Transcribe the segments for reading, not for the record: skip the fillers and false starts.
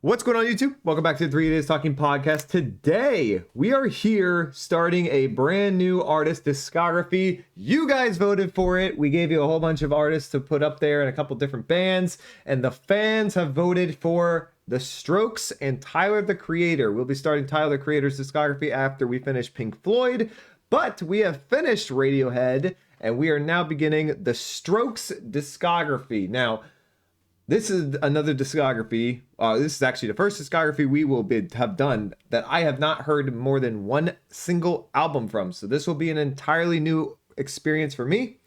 What's going on, YouTube? Welcome back to the 3 Days Talking podcast. Today, we are here starting a brand new artist discography. You guys voted for it. We gave you a whole bunch of artists to put up there and a couple different bands, and the fans have voted for The Strokes and Tyler, the Creator. We'll be starting Tyler, the Creator's discography after we finish Pink Floyd, but we have finished Radiohead, and we are now beginning The Strokes discography. Now, this is another discography. This is actually the first discography we will have done that I have not heard more than one single album from. So this will be an entirely new experience for me.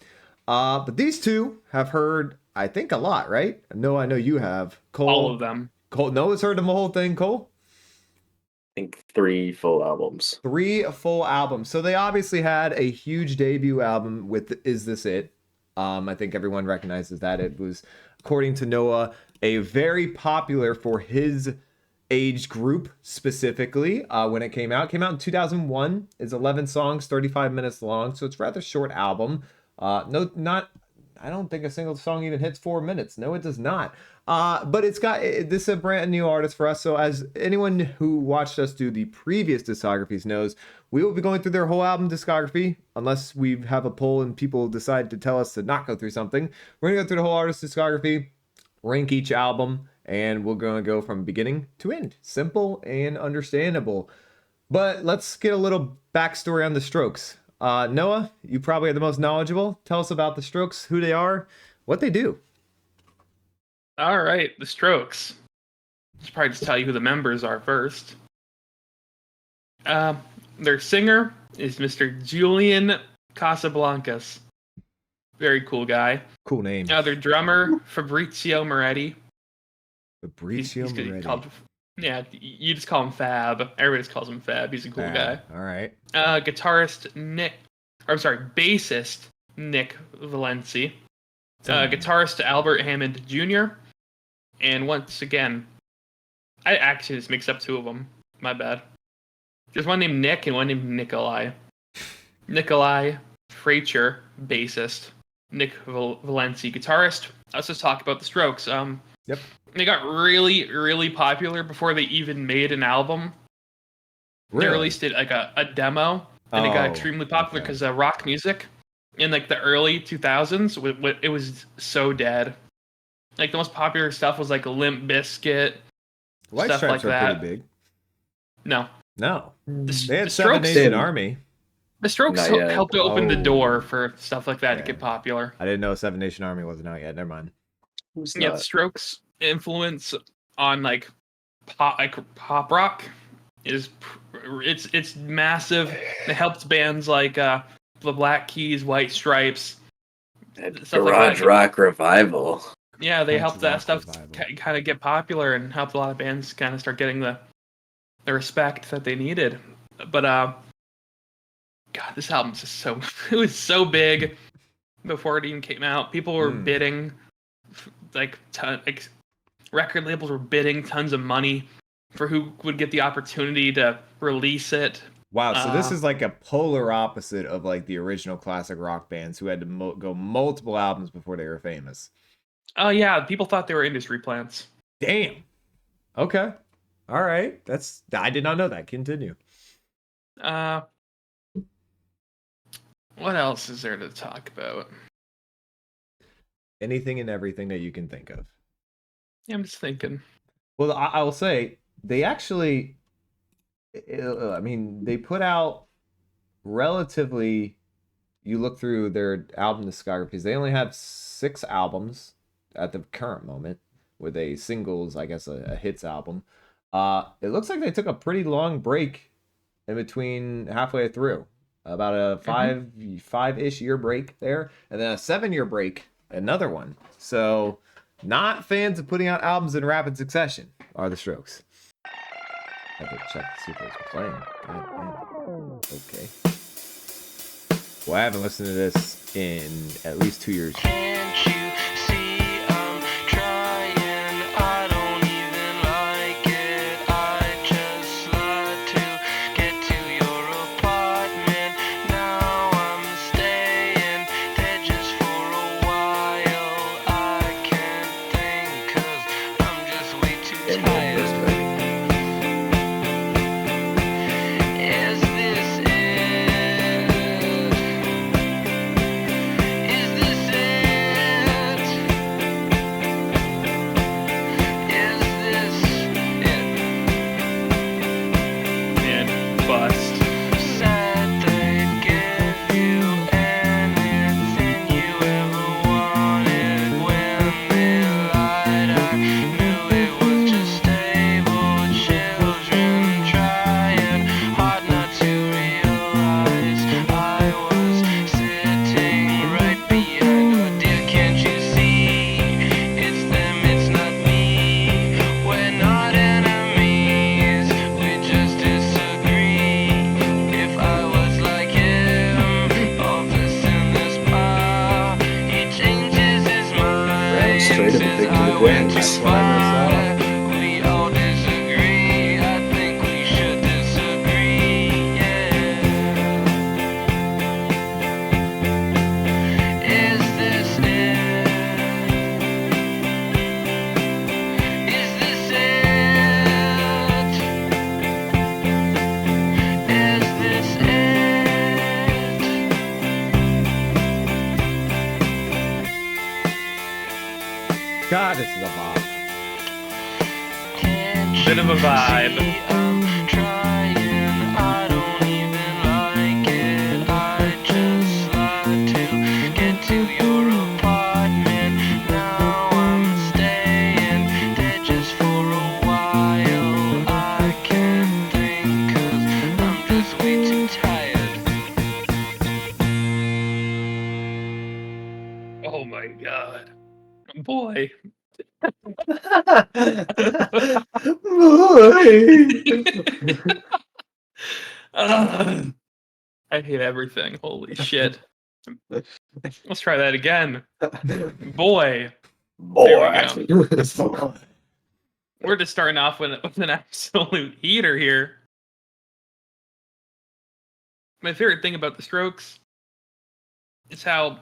But these two have heard, I think, a lot, right? No, I know you have. Cole, all of them. Cole, Noah's heard them the whole thing. Cole? I think 3 full albums. 3 full albums. So they obviously had a huge debut album with Is This It? I think everyone recognizes that. It was, according to Noah, a very popular for his age group specifically when it came out. It came out in 2001. It's 11 songs, 35 minutes long, so it's a rather short album. I don't think a single song even hits 4 minutes. No, it does not. But this is a brand new artist for us. So as anyone who watched us do the previous discographies knows, we will be going through their whole album discography, unless we have a poll and people decide to tell us to not go through something. We're going to go through the whole artist discography, rank each album, and we're going to go from beginning to end. Simple and understandable. But let's get a little backstory on the Strokes. Noah, you probably are the most knowledgeable. Tell us about the Strokes, who they are, what they do. All right, the Strokes. Should probably just tell you who the members are first. Their singer is Mr. Julian Casablancas. Very cool guy. Cool name. Their drummer, Fabrizio Moretti. Fabrizio Moretti. Yeah, you just call him Fab. Everybody just calls him Fab. He's a cool guy. All right. Bassist Nick Valenci. Guitarist Albert Hammond Jr. And once again, I actually just mixed up 2 of them. My bad. There's one named Nick and one named Nikolai. Nikolai Fraiture, bassist. Nick Valenci, guitarist. Let's just talk about the Strokes. Yep. They got really, really popular before they even made an album. Really? They released it like a demo, and it got extremely popular because rock music in like the early 2000s, it was so dead. Like the most popular stuff was like Limp Bizkit, White stuff Stripes like that. are pretty big. No. They had Strokes, Seven Nation Army. The Strokes helped to open the door for stuff like that to get popular. I didn't know Seven Nation Army wasn't out yet. Never mind. The Strokes' influence on like pop rock is it's massive. It helped bands like the Black Keys, White Stripes, Garage rock revival. Yeah, they helped that stuff kind of get popular and helped a lot of bands kind of start getting the respect that they needed. But God, this album's just it was so big before it even came out. People were bidding, like record labels were bidding tons of money for who would get the opportunity to release it. Wow, so this is like a polar opposite of like the original classic rock bands who had to go multiple albums before they were famous. Oh yeah, people thought they were industry plants. Damn. Okay. All right. I did not know that. Continue. What else is there to talk about? Anything and everything that you can think of. Yeah, I'm just thinking. Well, I will say they actually, they put out relatively, you look through their album discographies, they only have 6 albums at the current moment with a singles, I guess, a hits album. It looks like they took a pretty long break in between halfway through, about a five-ish year break there, and then a 7-year break, another one. So not fans of putting out albums in rapid succession are the Strokes. I have to check to see if it's playing. Okay. Well, I haven't listened to this in at least 2 years. Can't you see I'm trying? I don't even like it. I just like to get to your apartment. Now I'm staying there just for a while. I can't think 'cause I'm just way too tired. bit of a vibe. I'm trying, I don't even like it. I just like to get to your apartment. Now I'm staying there just for a while. I can't think 'cause I'm just way too tired. Oh my god. Boy. Ugh. I hate everything. Holy shit. Let's try that again. Boy. Boy. We're just starting off with an absolute heater here. My favorite thing about the Strokes is how,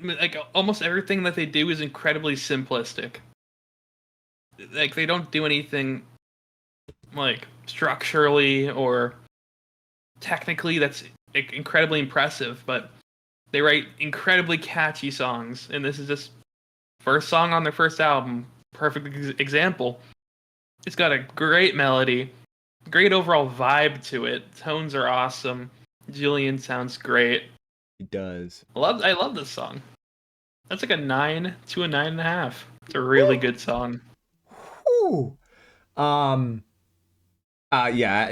like, almost everything that they do is incredibly simplistic. Like, they don't do anything, like, structurally or technically that's incredibly impressive, but they write incredibly catchy songs, and this is just first song on their first album. Perfect example. It's got a great melody, great overall vibe to it. Tones are awesome. Julian sounds great. He does. I love this song. That's like a 9 to a 9.5. It's a really good song. Whew. Yeah,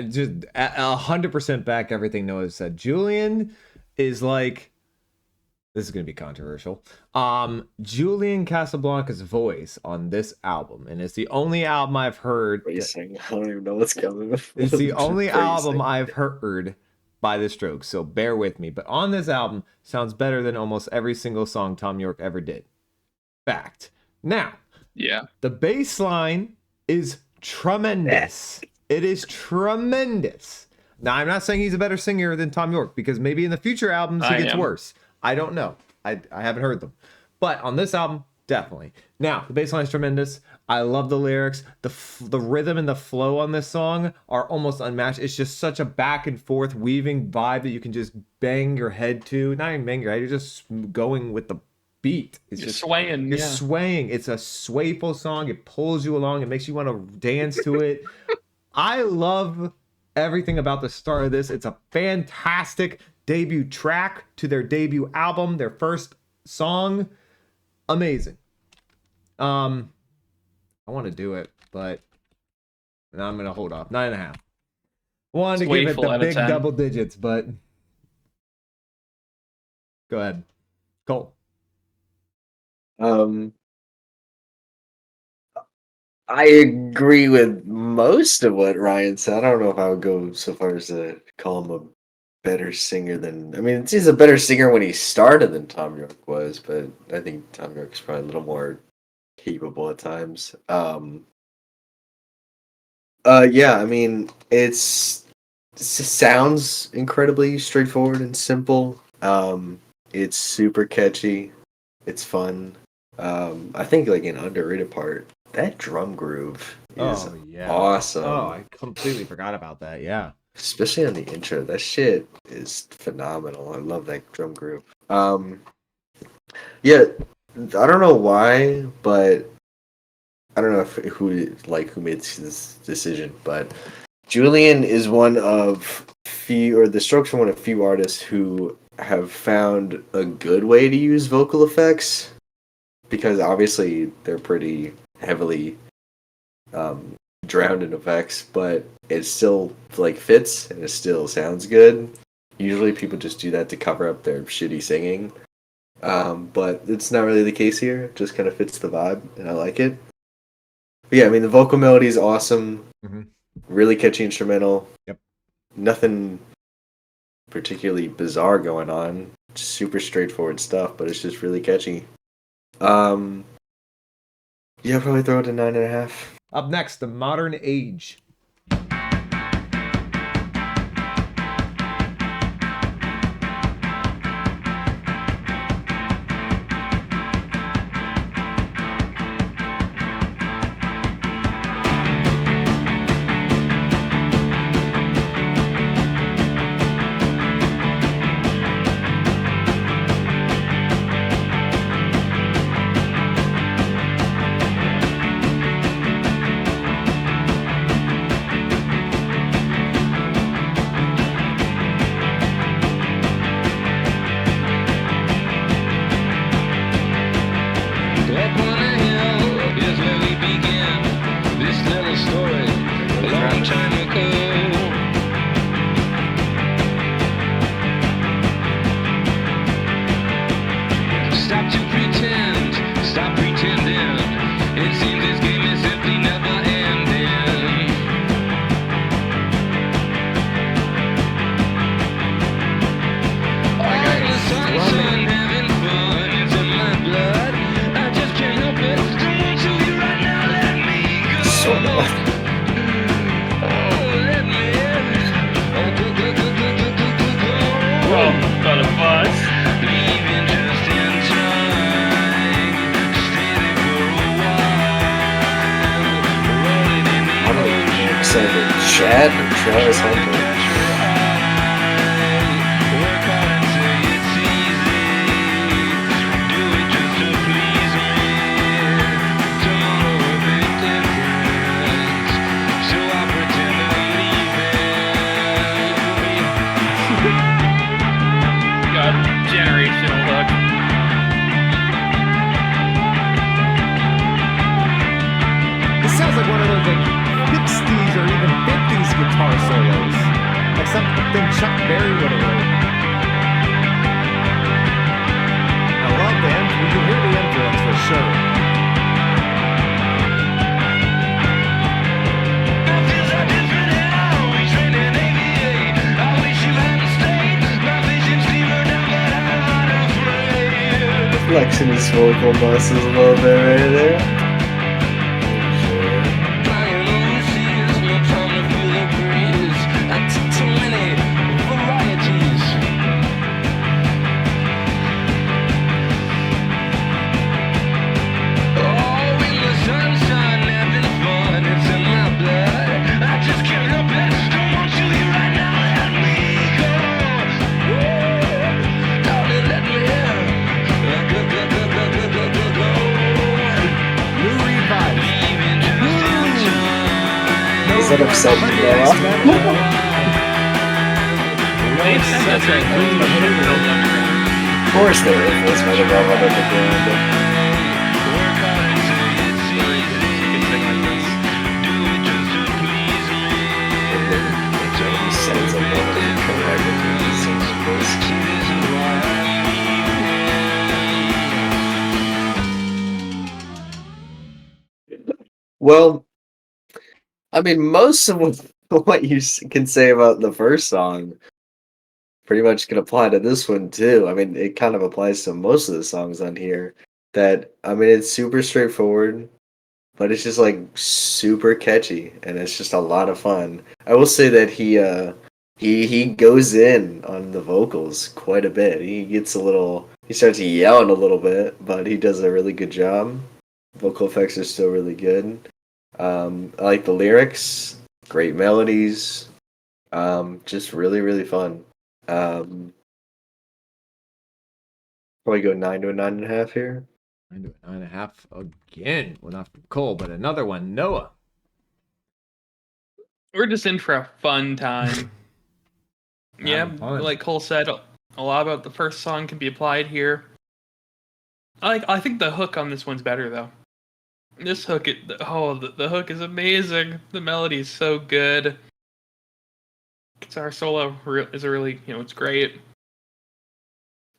just 100% back everything Noah said. Julian is like, this is gonna be controversial. Julian Casablanca's voice on this album, and it's the only album I've heard. Racing. I don't even know what's coming. It's the only album I've heard by The Strokes, so bear with me. But on this album, sounds better than almost every single song Tom York ever did. Fact. Now, Yeah. the bass line is tremendous. It is tremendous. Now, I'm not saying he's a better singer than Tom York, because maybe in the future albums he gets worse. I don't know. I haven't heard them. But on this album, definitely. Now, the bass line is tremendous. I love the lyrics. The rhythm and the flow on this song are almost unmatched. It's just such a back and forth weaving vibe that you can just bang your head to. Not even bang your head, you're just going with the beat. It's just swaying. You're swaying. It's a swayful song. It pulls you along. It makes you want to dance to it. I love everything about the start of this. It's a fantastic debut track to their debut album, their first song. Amazing. I want to do it, but now I'm gonna hold off. 9.5. Wanted to give it the big double digits, but go ahead, Cole. I agree with most of what Ryan said. I don't know if I would go so far as to call him a better singer than. I mean, he's a better singer when he started than Tom York was, but I think Tom York's probably a little more capable at times. Yeah, I mean, it sounds incredibly straightforward and simple. It's super catchy. It's fun. I think like an underrated part, that drum groove is awesome. Oh, I completely forgot about that. Yeah. Especially on the intro. That shit is phenomenal. I love that drum groove. Yeah, I don't know why, but I don't know who made this decision, but Julian is one of the Strokes are one of few artists who have found a good way to use vocal effects, because obviously they're pretty heavily drowned in effects, but it still like fits and it still sounds good. Usually people just do that to cover up their shitty singing, but it's not really the case here. It just kind of fits the vibe, and I like it. But yeah, I mean, the vocal melody is awesome. Mm-hmm. Really catchy instrumental. Yep. Nothing particularly bizarre going on. Super straightforward stuff, but it's just really catchy. Yeah, I'll probably throw it a 9.5. Up next, The Modern Age. Chad and Travis Hunter. Generational look. This sounds like one of those like 60s or even 50s guitar solos. Like something Chuck Berry would have wrote. I love the you can hear the influence for sure. Flexing his vocal muscles a little bit right there. Is that upset Noah? Of course they're influenced by the Velvet Underground. Well, I mean, most of what you can say about the first song pretty much can apply to this one too. I mean, it kind of applies to most of the songs on here. That I mean, it's super straightforward, but it's just like super catchy, and it's just a lot of fun. I will say that he goes in on the vocals quite a bit. He starts yelling a little bit, but he does a really good job. Vocal effects are still really good. I like the lyrics, great melodies, just really, really fun. Probably go 9 to a 9.5 here. 9 to a 9.5 again. Well, not from Cole, but another one, Noah. We're just in for a fun time. Yeah, like Cole said, a lot about the first song can be applied here. I think the hook on this one's better though. This hook, the hook is amazing. The melody is so good. Guitar solo is a really, it's great.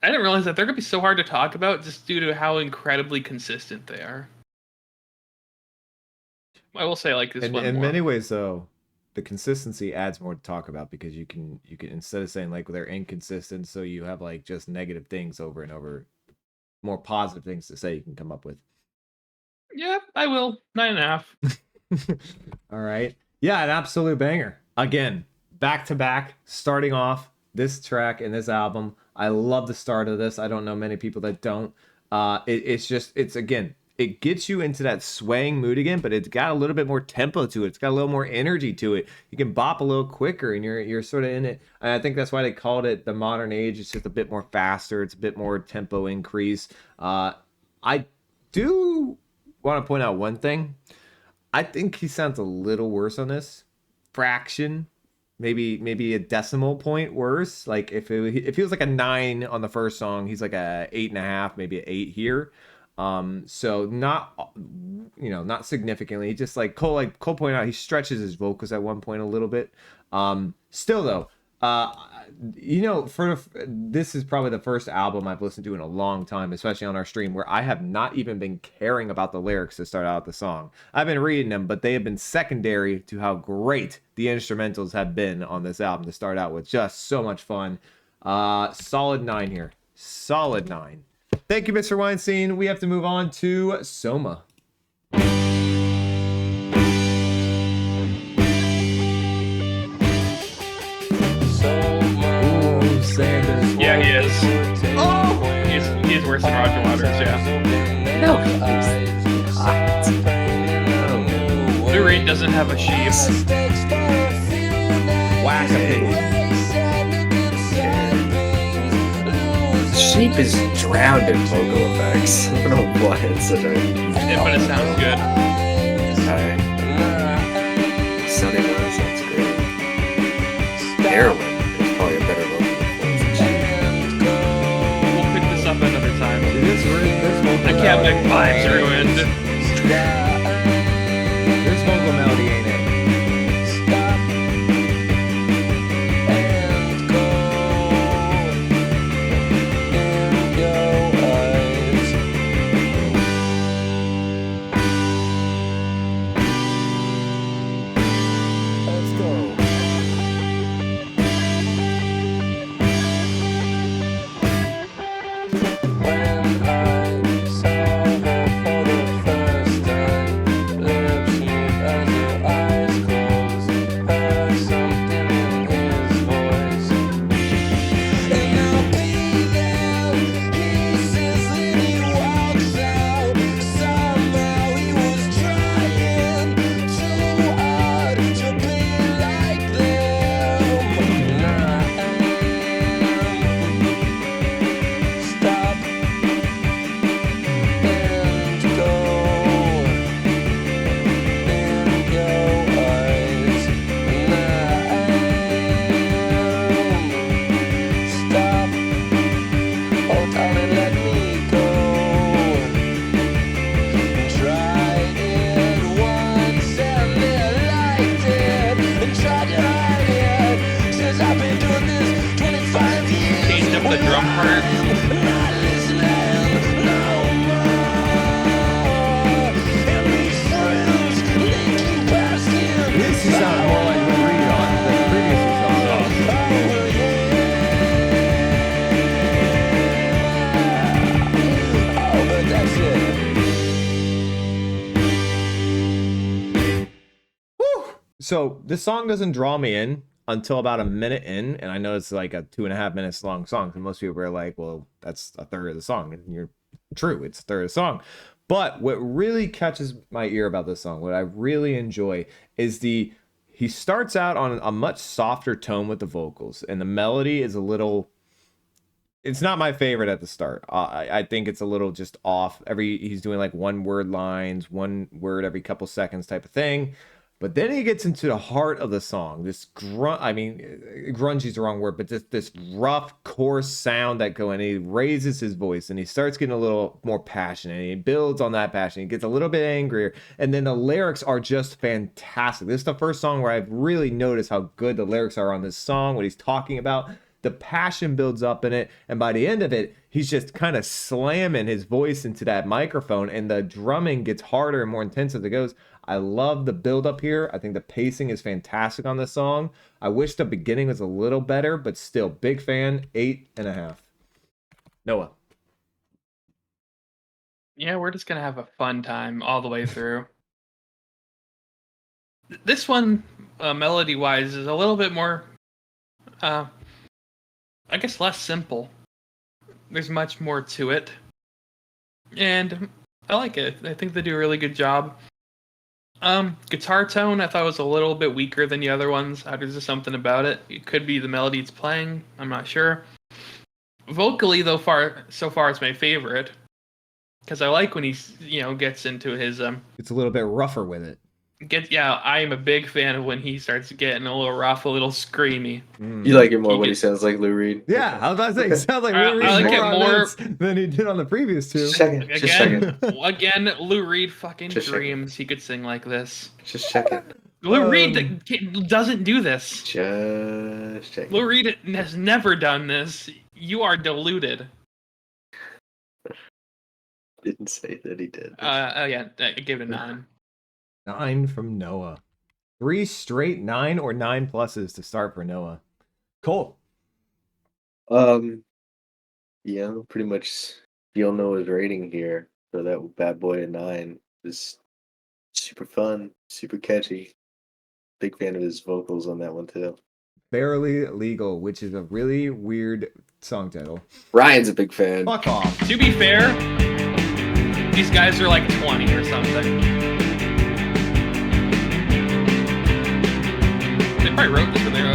I didn't realize that they're gonna be so hard to talk about just due to how incredibly consistent they are. I will say, like this one. In many ways, though, the consistency adds more to talk about because you can instead of saying like they're inconsistent, so you have like just negative things over and over, more positive things to say you can come up with. Yeah, I will. 9.5. All right. Yeah, an absolute banger. Again, back to back, starting off this track and this album. I love the start of this. I don't know many people that don't. It gets you into that swaying mood again, but it's got a little bit more tempo to it. It's got a little more energy to it. You can bop a little quicker, and you're sort of in it. And I think that's why they called it the modern age. It's just a bit more faster. It's a bit more tempo increase. I do want to point out one thing. I think he sounds a little worse on this fraction, maybe a decimal point worse. Like if he was like a 9 on the first song, he's like a 8.5, maybe an 8 here. So not significantly. Just like Cole pointed out, he stretches his vocals at one point a little bit. Still though, this is probably the first album I've listened to in a long time, especially on our stream, where I have not even been caring about the lyrics to start out the song. I've been reading them, but they have been secondary to how great the instrumentals have been on this album to start out with. Just so much fun. Solid 9 here. Solid 9. Thank you, Mr. Weinstein. We have to move on to Soma. Yeah, he is. Oh! He's worse than Roger Waters, yeah. No. Lou Reed doesn't have a sheep. Whack opinion. Sheep is drowned in vocal effects. I don't know why it's such a. But it sounds good. Sunny One sounds great. Heroin is probably a better vocal performance than Sheep. We'll pick this up another time. This vocal I can't make vibes ruined. This vocal melody ain't it. Change up the drum part. This is sounding more like Lou Reed on the previous song. Woo! So this song doesn't draw me in until about a minute in, and I know it's like a 2.5 minutes long song. And most people are like, well, that's a third of the song. And you're true, it's a third of the song. But what really catches my ear about this song, what I really enjoy, is he starts out on a much softer tone with the vocals, and the melody is a little, it's not my favorite at the start. I think it's a little just off. He's doing like one word lines, one word every couple seconds type of thing. But then he gets into the heart of the song. This grungy is the wrong word, but this rough, coarse sound that goes in. He raises his voice and he starts getting a little more passionate. And he builds on that passion. He gets a little bit angrier. And then the lyrics are just fantastic. This is the first song where I've really noticed how good the lyrics are on this song, what he's talking about. The passion builds up in it. And by the end of it, he's just kind of slamming his voice into that microphone. And the drumming gets harder and more intense as it goes. I love the build up here. I think the pacing is fantastic on this song. I wish the beginning was a little better, but still, big fan, 8.5. Noah. Yeah, we're just gonna have a fun time all the way through. This one, melody-wise, is a little bit more, I guess, less simple. There's much more to it, and I like it. I think they do a really good job. Guitar tone, I thought was a little bit weaker than the other ones. There's just something about it. It could be the melody it's playing. I'm not sure. Vocally, though, so far it's my favorite because I like when he, gets into his It's a little bit rougher with it. I am a big fan of when he starts getting a little rough, a little screamy. You like it more when he sounds like Lou Reed? Yeah, I was about to say, he sounds like Lou Reed I like it more than he did on the previous two. Just checking. Again, Lou Reed fucking dreams he could sing like this. Just checking. Lou Reed doesn't do this. Just checking. Lou Reed has never done this. You are deluded. Didn't say that he did. Yeah, I gave it a 9. 9 from Noah. 3 straight 9 or 9 pluses to start for Noah. Cole. Yeah, pretty much you'll know his rating here for that bad boy, a 9. It's super fun, super catchy. Big fan of his vocals on that one too. Barely Legal, which is a really weird song title. Ryan's a big fan. Fuck off. To be fair, these guys are like 20 or something. They probably wrote this when they were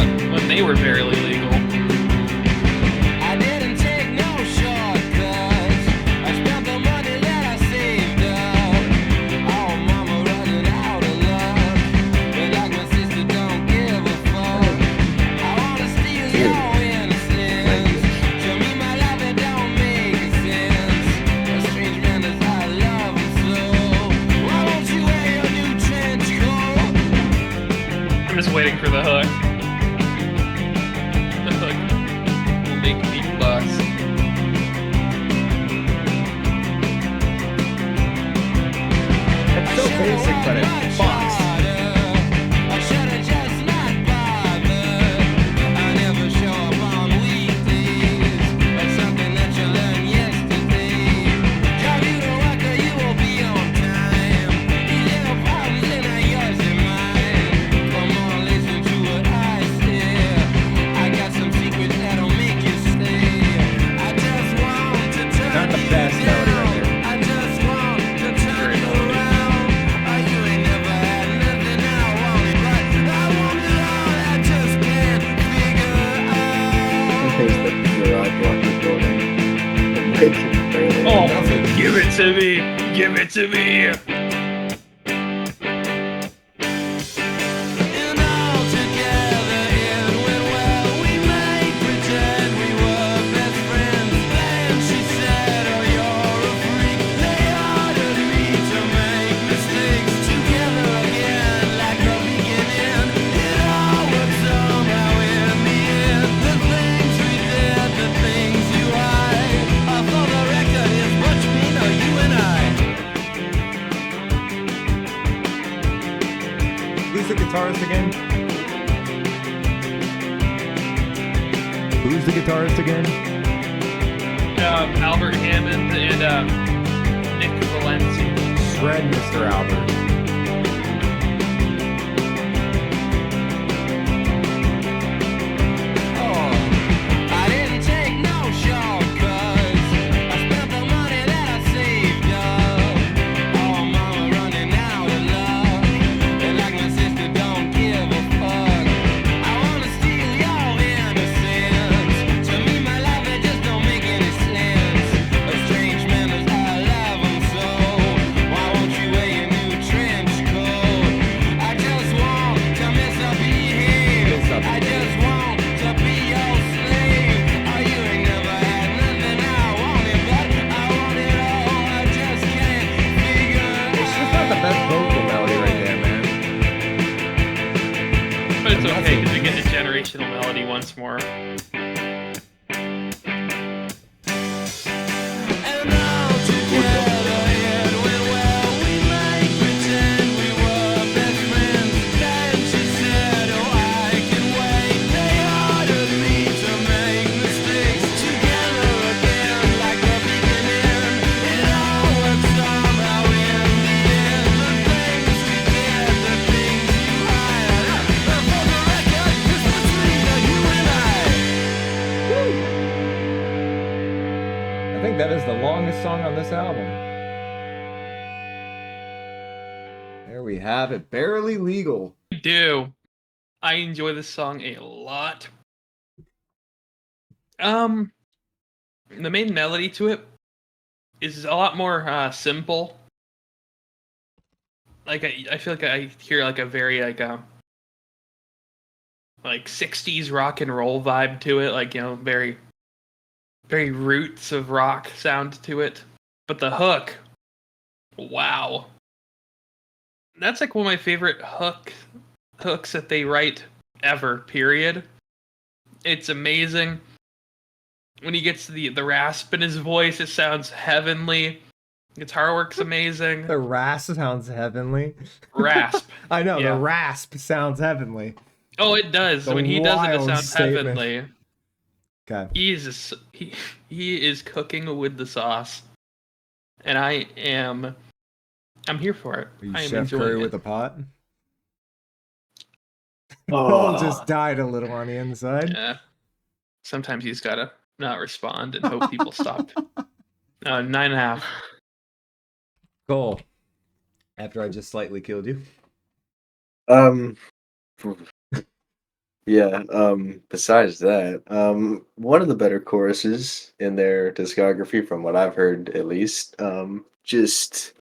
they were barely legal. I didn't take no shortcuts. I spent the money that I saved up. Oh, mama running out of love. But like my sister don't give a fuck. I wanna steal your innocence. Show me my life, it don't make sense. A strange man as I love him so. Why won't you wear your new trench coat? I'm just waiting for the hook. The hook will make me bust. It's so basic, but it fucks. I should've just not bothered. I never show up on weekdays. That's something that you learned yesterday. Drive you to work or you will be on time. These little problems are not yours and mine. Come on, listen to what I say. I got some secrets that'll make you stay. I just want to turn Not the you best melody right there. down. I just want to turn you around. Oh, you ain't never had nothing I wanted, but I want it all. I just can't figure out. There's the garage walking building. Oh, give it to me! Give it to me! And all together it went well. We might pretend we were best friends. Then she said, oh, you're a freak. They ordered me to make mistakes. Together again, like the beginning. It all worked somehow in the end. The things we did, the things you hide. For the record, it's much meaner, you and I. Who's the guitarist again? Who's the guitarist again? Albert Hammond and Nick Valenci. Shred Mr. Albert. I didn't take no shortcuts. I spent the money that I saved up. Oh, mama running out of love. And like my sister don't give a fuck. I wanna steal your innocence. To me, my life, it just don't make any sense. A strange man as I love him so. Why won't you wear your new trench coat? I just want to misbehave. I just want to be your slave. Oh, you ain't never had nothing I wanted, but I want it all. I just can't figure It's just not the best vocal melody right there, man. But it's okay because we get the generational melody once more. And all together it went well. We might pretend we were best friends. Then she said, oh, I can wait. They ordered me to make mistakes. Together again, like the beginning. It all worked somehow in the end. The things we did, the things you hide. And for the record, it's between you and I. I think that is the longest song on this album. There we have it. Barely Legal. I do. I enjoy this song a lot. The main melody to it is a lot more simple. Like I feel like I hear like a very like 60s rock and roll vibe to it, like, you know, very roots of rock sound to it. But the hook, wow. That's like one of my favorite hooks that they write ever, period. It's amazing. When he gets the rasp in his voice, it sounds heavenly. Guitar work's amazing. The rasp sounds heavenly. Rasp. I know, Yeah. the rasp sounds heavenly. Oh, it does. The When he does it, it wild sounds statement. heavenly. Okay. He is cooking with the sauce. And I'm here for it. Are you I am Chef enjoying Curry it. with a pot? Oh. Paul just died a little on the inside. Yeah. Sometimes you just gotta not respond and hope people stop. 9.5. Cole, after I just slightly killed you. Yeah, besides that, one of the better choruses in their discography, from what I've heard at least, just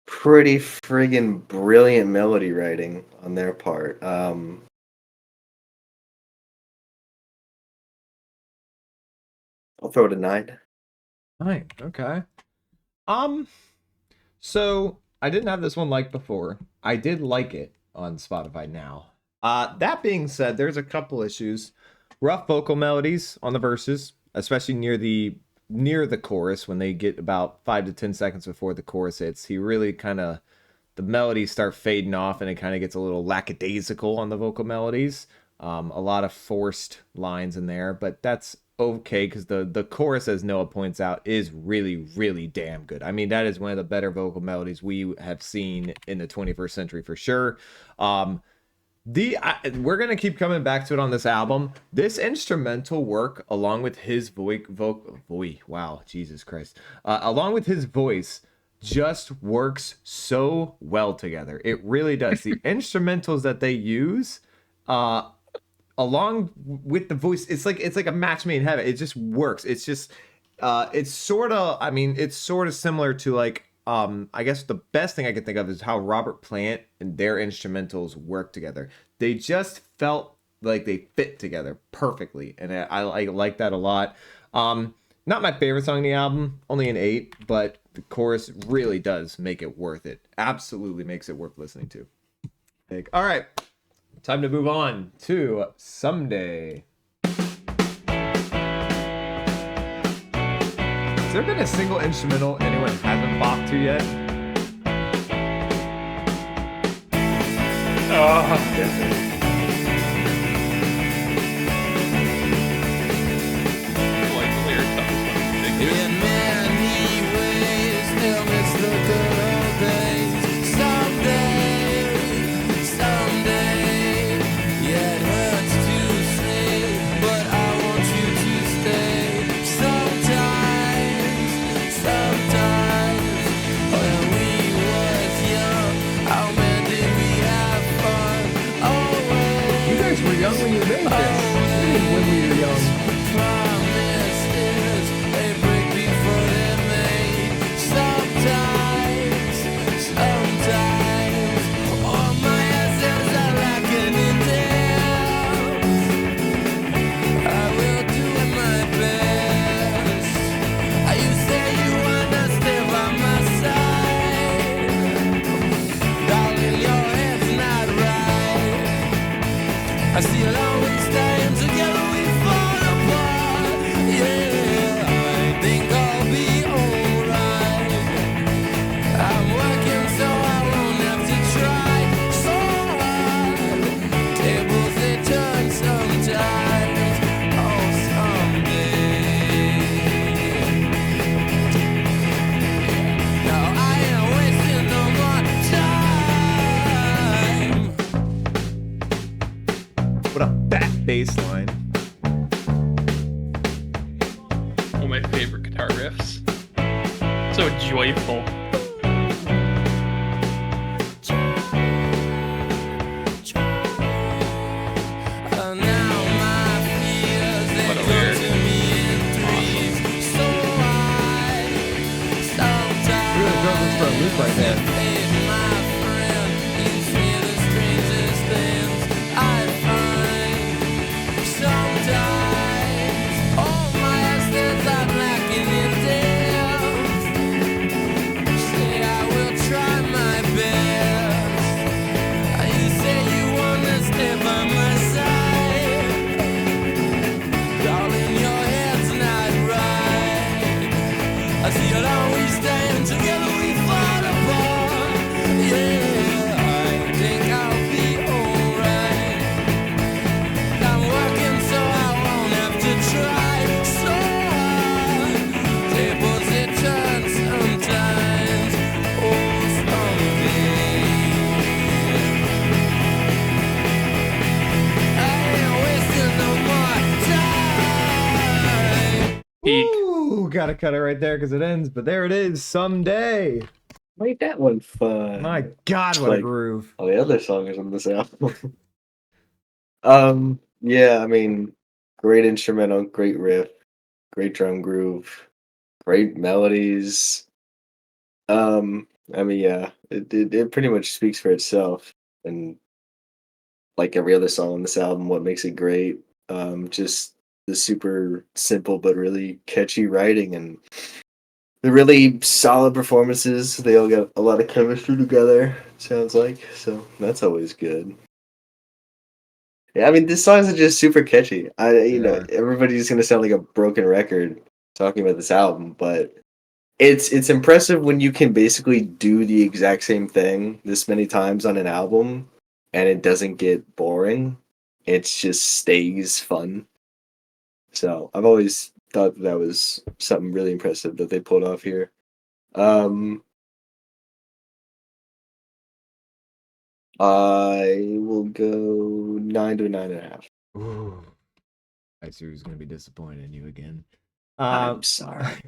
pretty friggin' brilliant melody writing on their part. I'll throw it a 9. Right. Okay. Um. So I didn't have this one liked before. I did like it on Spotify now. That being said, there's a couple issues. Rough vocal melodies on the verses, especially near the chorus when they get about 5 to 10 seconds before the chorus hits. He really kind of the melodies start fading off and it kind of gets a little lackadaisical on the vocal melodies. A lot of forced lines in there, but that's okay because the chorus, as Noah points out, is really, really damn good. I mean, that is one of the better vocal melodies we have seen in the 21st century for sure. We're gonna keep coming back to it on this album. This instrumental work, along with his wow, Jesus Christ, along with his voice, just works so well together. It really does. The instrumentals that they use, along with the voice, it's like a match made in heaven. It just works. It's just it's sort of, I mean, it's sort of similar to like I guess the best thing I can think of is how Robert Plant and their instrumentals work together. They just felt like they fit together perfectly, and I like that a lot. Not my favorite song on the album, only an 8, but the chorus really does make it worth it. Absolutely makes it worth listening to. All right, time to move on to Someday. Has there been a single instrumental anyone hasn't bopped to yet? Oh, definitely. Like the lyrics on this one in particular. In many ways, they'll miss the good old days. Someday, someday, yeah, it hurts to say, but I want you to stay. Sometimes, when we was young, how man did we have fun? Always. You guys were young when you made this. What do you mean when we were young? Promises, they break before they're made. Sometimes, all my assets are lacking in depth. I will do my best. You say you wanna stay by my side, darling. Your head's not right. I see it always staying together. We fall apart. Yeah, I think I'll be alright. I'm working so I won't have to try so hard. Tables they turn sometimes. Oh, someday. No, I ain't wasting no more time. What a fat bass line. One of my favorite guitar riffs. So joyful. Now my fears, they What a come lyric. to me in threes. So I sometimes Really throw this for a loop right there. fade, my friend. You say the strangest things I find. Sometimes all my assets are lacking in depth. Say I will try my best. You say you wanna stay by my side, darling. Your head's not right. I see it always staying together. We fall apart. Yeah, I think I'll be alright. I'm working so I won't have to try so hard. Tables they turn sometimes. Oh, someday. I ain't wasting no more time. Peak. Ooh, gotta cut it right there because it ends. But there it is, Someday. Make that one fun. My God, what a Like- groove. All the other songs on this album. Yeah, I mean, great instrumental, great riff, great drum groove, great melodies. I mean, yeah, it pretty much speaks for itself, and like every other song on this album, what makes it great, just the super simple but really catchy writing and the really solid performances. They all got a lot of chemistry together. Sounds like so. That's always good. Yeah, I mean, these songs are just super catchy. Yeah. Everybody's gonna sound like a broken record talking about this album, but it's impressive when you can basically do the exact same thing this many times on an album and it doesn't get boring. It just stays fun. So I've always thought that was something really impressive that they pulled off here. Um, I will go 9 to 9.5. Ooh. I see who's going to be disappointed in you again. I'm sorry.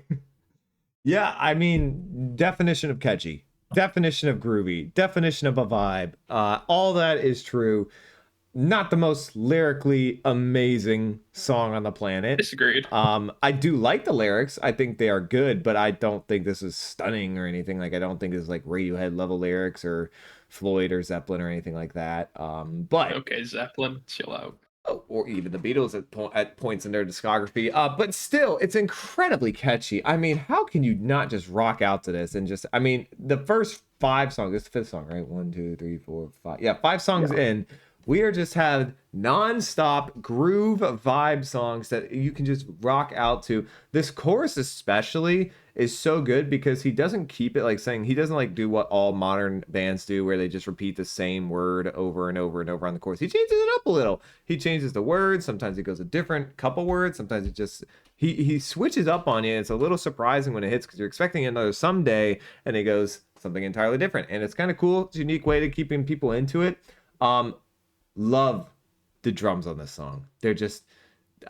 Yeah, I mean, definition of catchy, definition of groovy, definition of a vibe. All that is true. Not the most lyrically amazing song on the planet. Disagreed. I do like the lyrics. I think they are good, but I don't think this is stunning or anything. Like, I don't think this is like Radiohead level lyrics or Floyd or Zeppelin or anything like that. But Okay, Zeppelin, chill out. or even the Beatles at points in their discography. But still, it's incredibly catchy. I mean, how can you not just rock out to this and just? I mean, the first 5 songs. This is the 5th song, right? 1, 2, 3, 4, 5. Yeah, 5 songs in. We are just had non-stop groove vibe songs that you can just rock out to. This chorus especially is so good because he doesn't keep it like saying, he doesn't like do what all modern bands do where they just repeat the same word over and over and over on the chorus. He changes it up a little. He changes the words. Sometimes he goes a different couple words. Sometimes it just he switches up on you. It's a little surprising when it hits because you're expecting another someday and it goes something entirely different. And it's kind of cool. It's a unique way to keeping people into it. Love the drums on this song. They're just,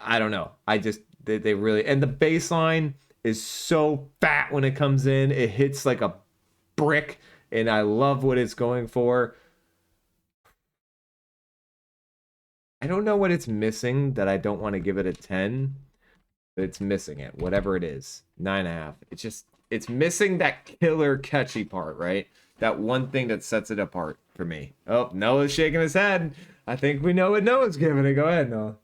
I don't know. They really, and the bass line is so fat when it comes in. It hits like a brick, and I love what it's going for. I don't know what it's missing that I don't want to give it a 10, but it's missing it, whatever it is. 9.5. It's missing that killer catchy part, right? That one thing that sets it apart for me. Oh, Noah's shaking his head. I think we know what Noah's giving it. Go ahead, Noah.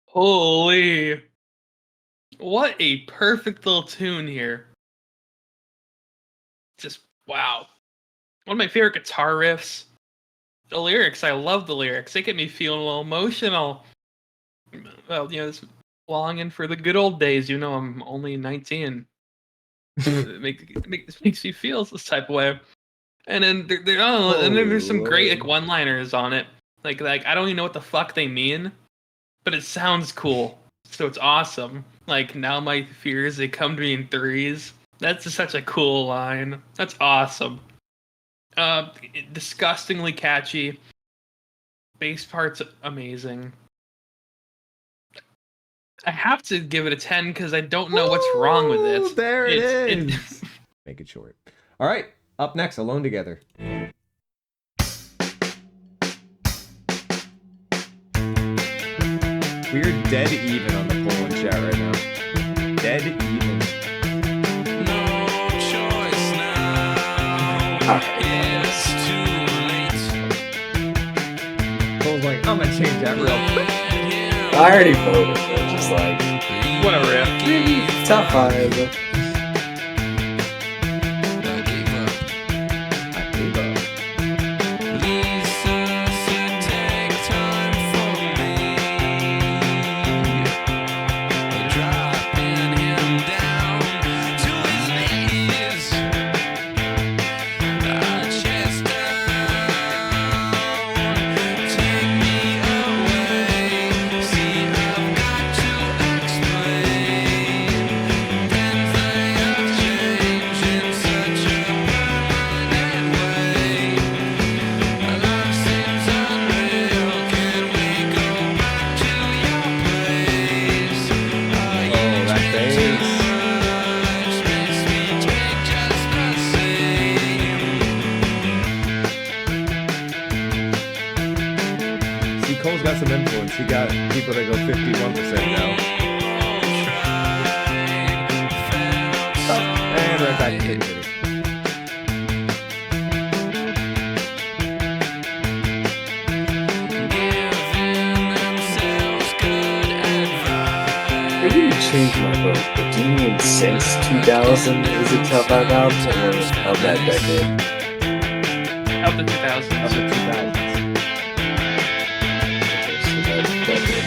Holy. What a perfect little tune here. Just, wow. One of my favorite guitar riffs. The lyrics, I love the lyrics. They get me feeling a little emotional. Well, this longing for the good old days. I'm only 19. It makes me feel this type of way. And then there's some great like one-liners on it. Like I don't even know what the fuck they mean, but it sounds cool. So it's awesome. Like, now my fears, they come to me in threes. That's just such a cool line. That's awesome. Disgustingly catchy. Bass part's amazing. I have to give it a 10 because I don't know what's wrong with it. There it is. Make it short. All right. Up next, Alone Together. We're dead even on the poll in chat right now. Dead even. No choice now. It's too late. Poll's like, I'm gonna change that real quick. I already voted, but just like Whatever. top 5. I gave up. I gave up. Lisa said, take time for me. Dropping him down to his knees. Chest down, take me away. See, I've got to explain. Pens See, Cole's got some influence. He got people that go 51% now. Oh, and right back to the I didn't change my vote, but do you mean since 2000 is a top 5 album or of that decade? Of the 2000s. Of the 2000s. Okay, so that decade.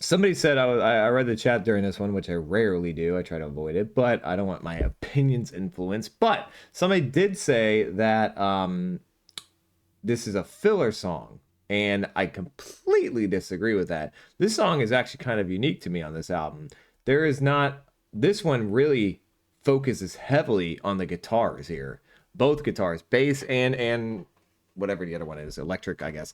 Somebody said I read the chat during this one, which I rarely do. I try to avoid it, but I don't want my opinions influenced. But somebody did say that this is a filler song, and I completely disagree with that. This song is actually kind of unique to me on this album. There is not, this one really focuses heavily on the guitars here. Both guitars, bass and whatever the other one is, electric, I guess.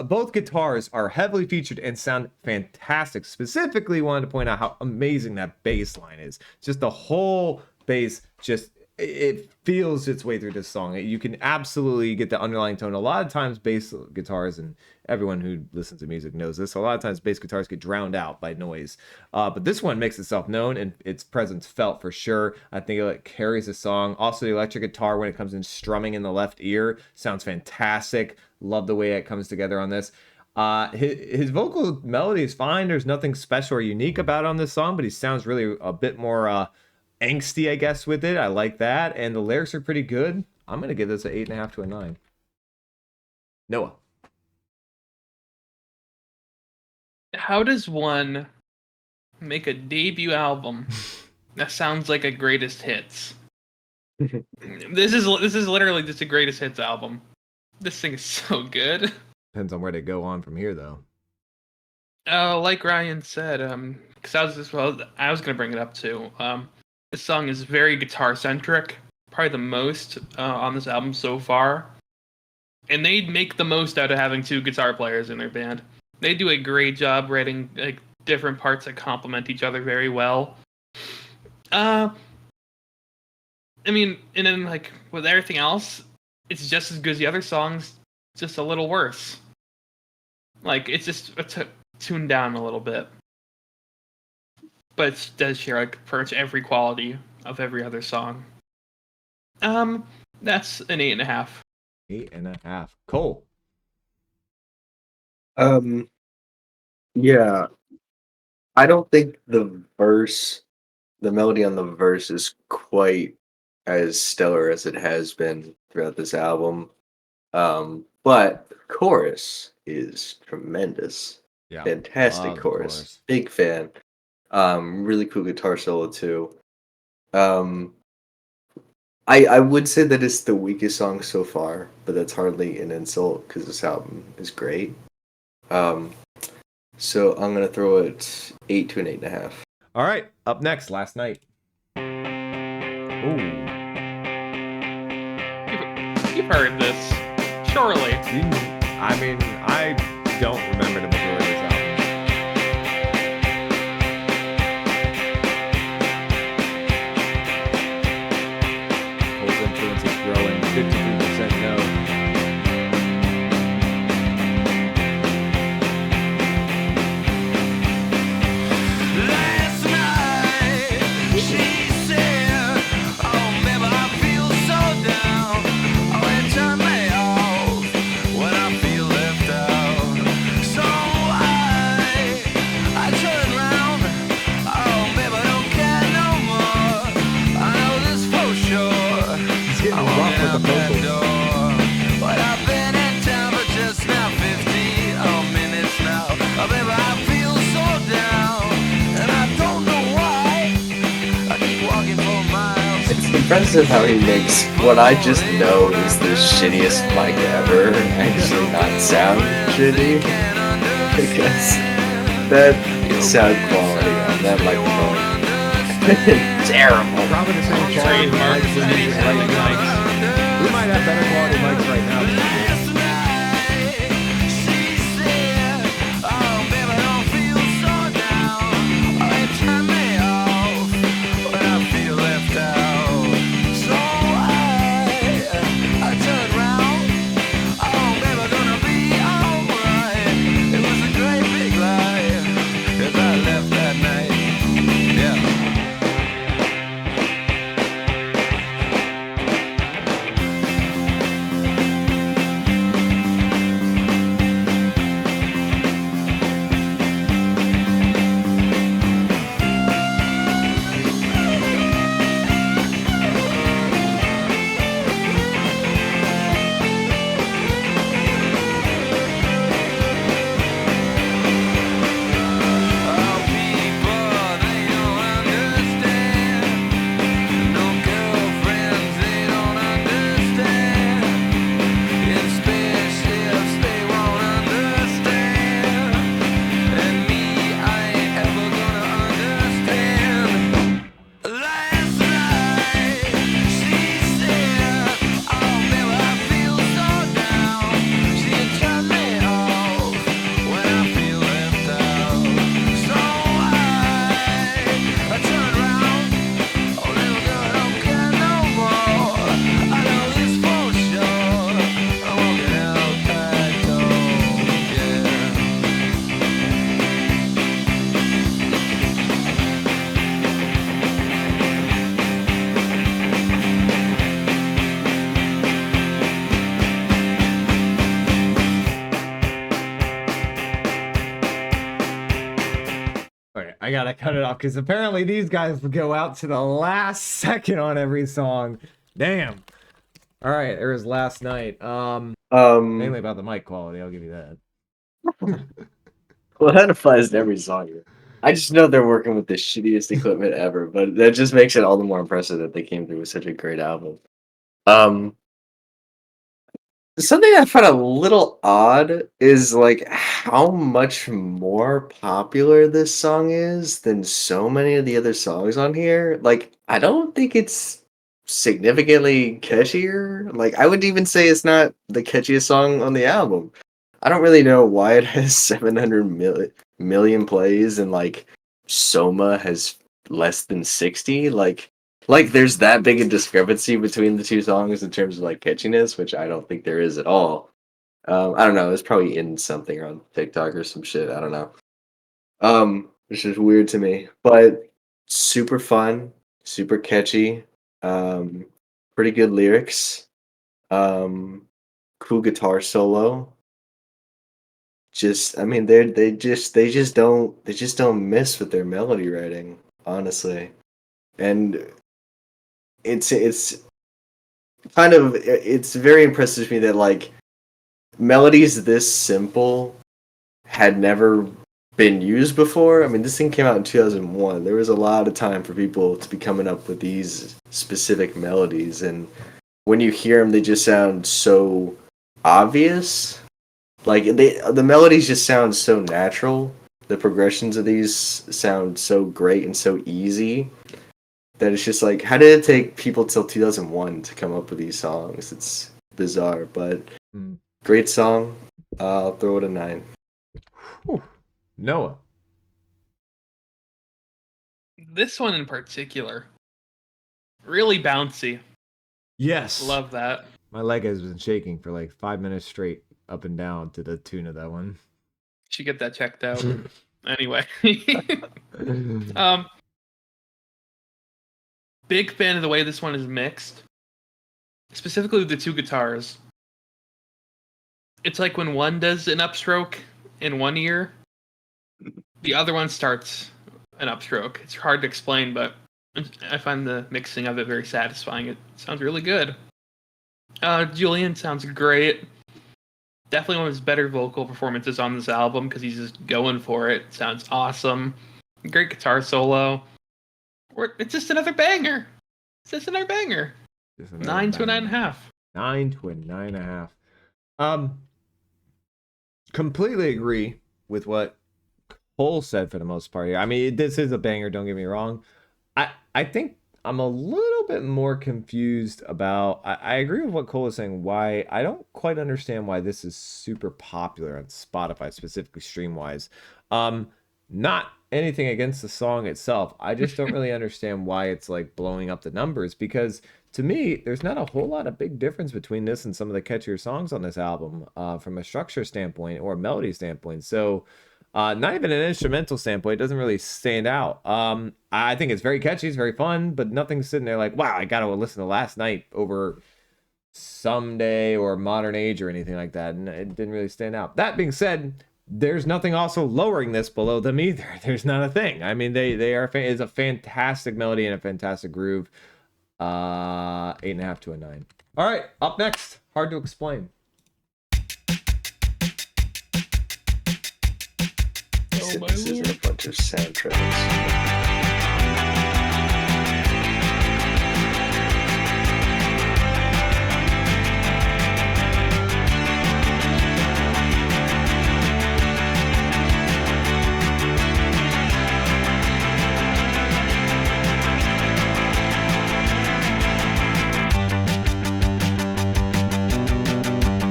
Both guitars are heavily featured and sound fantastic. Specifically, wanted to point out how amazing that bass line is. Just the whole bass, just it feels its way through this song. You can absolutely get the underlying tone. A lot of times bass guitars, and everyone who listens to music knows this, a lot of times bass guitars get drowned out by noise. But this one makes itself known and its presence felt for sure. I think it carries the song. Also, the electric guitar when it comes in strumming in the left ear sounds fantastic. Love the way it comes together on this. His vocal melody is fine. There's nothing special or unique about it on this song, but he sounds really a bit more angsty, I guess, with it. I like that. And the lyrics are pretty good. I'm going to give this an 8.5 to a 9. Noah. How does one make a debut album that sounds like a greatest hits? This is literally just a greatest hits album. This thing is so good. Depends on where they go on from here, though. Like Ryan said, because I was gonna bring it up too. This song is very guitar centric, probably the most on this album so far, and they make the most out of having two guitar players in their band. They do a great job writing like different parts that complement each other very well. I mean, and then like with everything else, it's just as good as the other songs, just a little worse. Like it's just tuned down a little bit, but it does share like pretty much every quality of every other song. That's an 8.5. 8.5. Cole. Yeah, I don't think the melody on the verse is quite as stellar as it has been throughout this album. But the chorus is tremendous. Yeah. Fantastic chorus. Big fan. Really cool guitar solo too. I would say that it's the weakest song so far, but that's hardly an insult because this album is great. So I'm gonna throw it 8 to an 8.5. All right, up next, Last Night. Ooh. You've heard this, surely. I mean, I don't remember the majority of this album. Cole's influence is growing. 53% no. impressive how he makes what I just know is the shittiest mic ever actually not sound shitty. Because that sound quality on that microphone terrible. Probably the same quality of mics we're using right now. We might have better quality mics right now. I gotta cut it off because apparently these guys will go out to the last second on every song. Damn. All right, there was Last Night. Mainly about the mic quality. I'll give you that. Well, that applies to every song here. I just know they're working with the shittiest equipment ever, but that just makes it all the more impressive that they came through with such a great album. Something I find a little odd is like how much more popular this song is than so many of the other songs on here. Like, I don't think it's significantly catchier. Like, I would even say it's not the catchiest song on the album. I don't really know why it has 700 million plays and like Soma has less than 60. Like there's that big a discrepancy between the two songs in terms of like catchiness, which I don't think there is at all. I don't know. It's probably in something on TikTok or some shit. I don't know. Which is weird to me, but super fun, super catchy. Pretty good lyrics. Cool guitar solo. I mean, they just don't miss with their melody writing, honestly, and it's kind of it's very impressive to me that like melodies this simple had never been used before. I mean, this thing came out in 2001. There was a lot of time for people to be coming up with these specific melodies, and when you hear them, they just sound so obvious. Like the melodies just sound so natural. The progressions of these sound so great and so easy that it's just like, how did it take people till 2001 to come up with these songs? It's bizarre, but great song. I'll throw it a 9. Whew. Noah. This one in particular, really bouncy. Yes. Love that. My leg has been shaking for like 5 minutes straight, up and down to the tune of that one. Should get that checked out. Anyway. Big fan of the way this one is mixed. Specifically with the two guitars. It's like when one does an upstroke in one ear, the other one starts an upstroke. It's hard to explain, but I find the mixing of it very satisfying. It sounds really good. Julian sounds great. Definitely one of his better vocal performances on this album because he's just going for it. Sounds awesome. Great guitar solo. It's just another banger. It's just another banger. Just another 9 to a banger. 9.5. 9 to a 9.5. Completely agree with what Cole said for the most part here. I mean, this is a banger, don't get me wrong. I think I'm a little bit more confused about. I agree with what Cole is saying. Why I don't quite understand why this is super popular on Spotify, specifically stream wise. Not anything against the song itself. I just don't really understand why it's like blowing up the numbers, because to me, there's not a whole lot of big difference between this and some of the catchier songs on this album, from a structure standpoint or a melody standpoint. So, not even an instrumental standpoint, it doesn't really stand out. I think it's very catchy, it's very fun, but nothing's sitting there like, wow, I gotta listen to Last Night over Someday or Modern Age or anything like that, and it didn't really stand out. That being said, there's nothing also lowering this below them either. There's not a thing. I mean, they are is a fantastic melody and a fantastic groove. 8.5 to a 9. All right, up next, Hard to Explain. This isn't a bunch of soundtracks.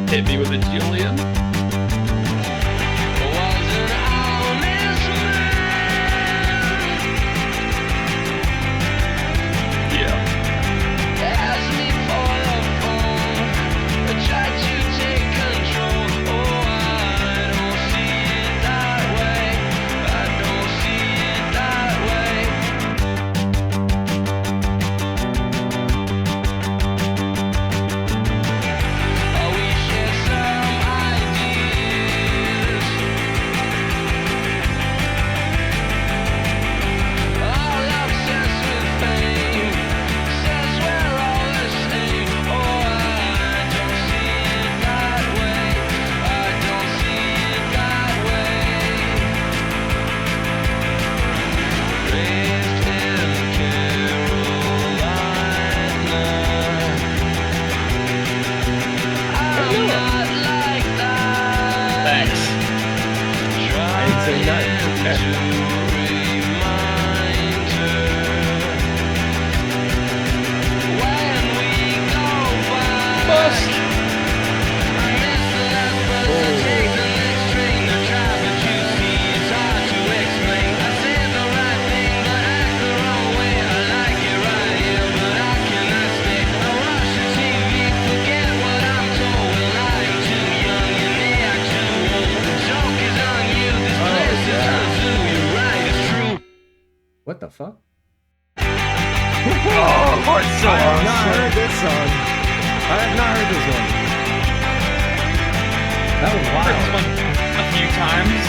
Hit me with a Julian. What the fuck? Oh, hard song. I have not heard this song. I have not heard this one. That was I've heard this wild. one a few times.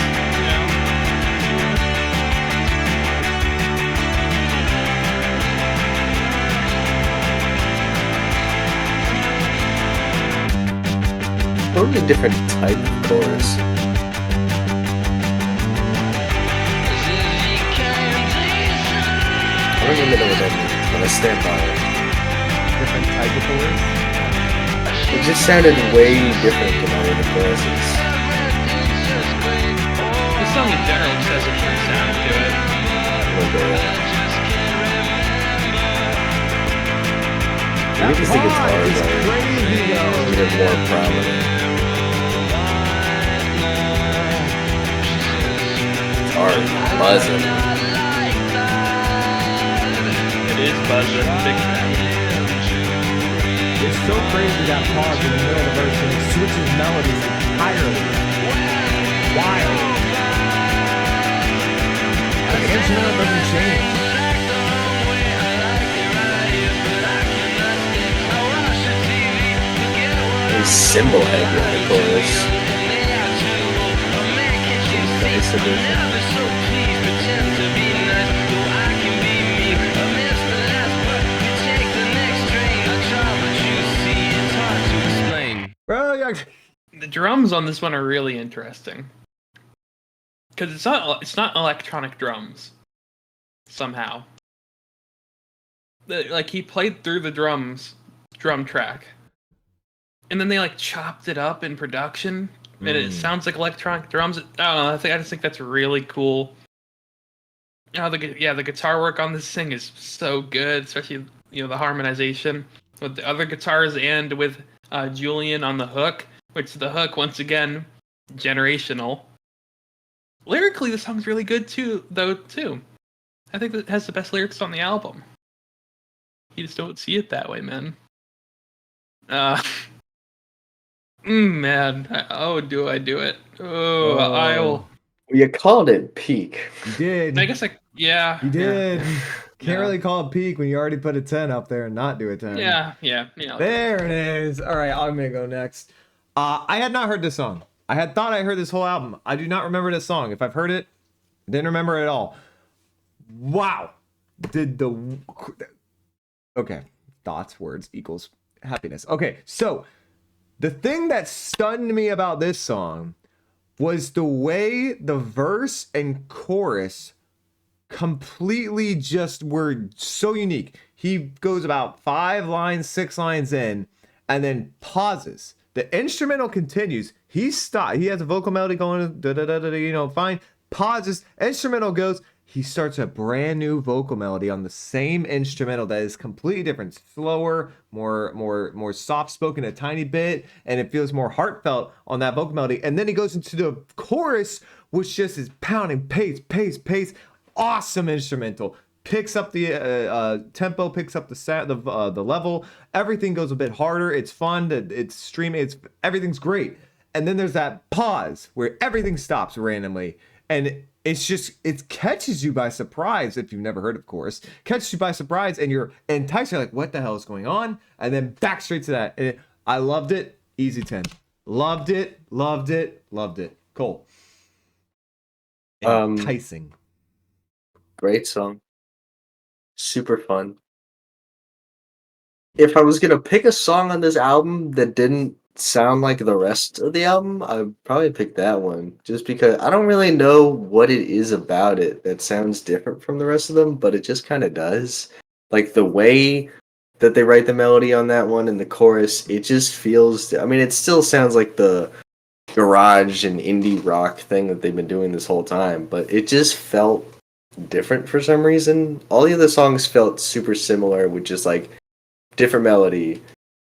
Totally different type of chorus. I don't even know what that means, but I stand by it. Different type of chorus. It just sounded way different than all of the choruses. This song in general just has a different sound to it. Maybe because the guitars is are crazy, though. even more prominent. Guitars buzzing. It is buzzing. Big fan. It's so crazy that pause in the middle of the verse and it switches melodies entirely. Wild. The instrumental doesn't change. Very cymbal heavy on the chorus. Bass edition. Bro, yeah. The drums on this one are really interesting because it's not electronic drums somehow. like he played through the drum track, and then they like chopped it up in production, and it sounds like electronic drums. I don't know. I just think that's really cool. The guitar work on this thing is so good, especially the harmonization with the other guitars and with Julian on the hook, which the hook once again generational. Lyrically, the song's really good too. I think it has the best lyrics on the album. You just don't see it that way, man. Man. Do I do it? I will. You called it peak. You did. I guess yeah. You did. Yeah. Can't really call it peak when you already put a 10 up there and not do a 10. Yeah. There it is. All right, I'm going to go next. I had not heard this song. I had thought I heard this whole album. I do not remember this song. If I've heard it, didn't remember it at all. Wow. Okay. Thoughts, words equals happiness. Okay, so the thing that stunned me about this song was the way the verse and chorus completely just were so unique. He goes about 5 lines, 6 lines in, and then pauses. The instrumental continues. He stops. He has a vocal melody going, fine. Pauses. Instrumental goes. He starts a brand new vocal melody on the same instrumental that is completely different, slower, more soft spoken a tiny bit, and it feels more heartfelt on that vocal melody. And then he goes into the chorus, which just is pounding pace. Awesome instrumental. Picks up the tempo, picks up the level. Everything goes a bit harder. It's fun. It's streaming. Everything's great. And then there's that pause where everything stops randomly, and it catches you by surprise if you've never heard, of course. Catches you by surprise, and you're enticed. You're like, what the hell is going on? And then back straight to that. And I loved it. Easy 10. Loved it. Cool. Enticing. Great song. Super fun. If I was gonna pick a song on this album that didn't sound like the rest of the album, I'd probably pick that one. Just because I don't really know what it is about it that sounds different from the rest of them, but it just kind of does. Like the way that they write the melody on that one and the chorus, it just feels. I mean, it still sounds like the garage and indie rock thing that they've been doing this whole time, but it just felt different for some reason. All the other songs felt super similar with just like different melody,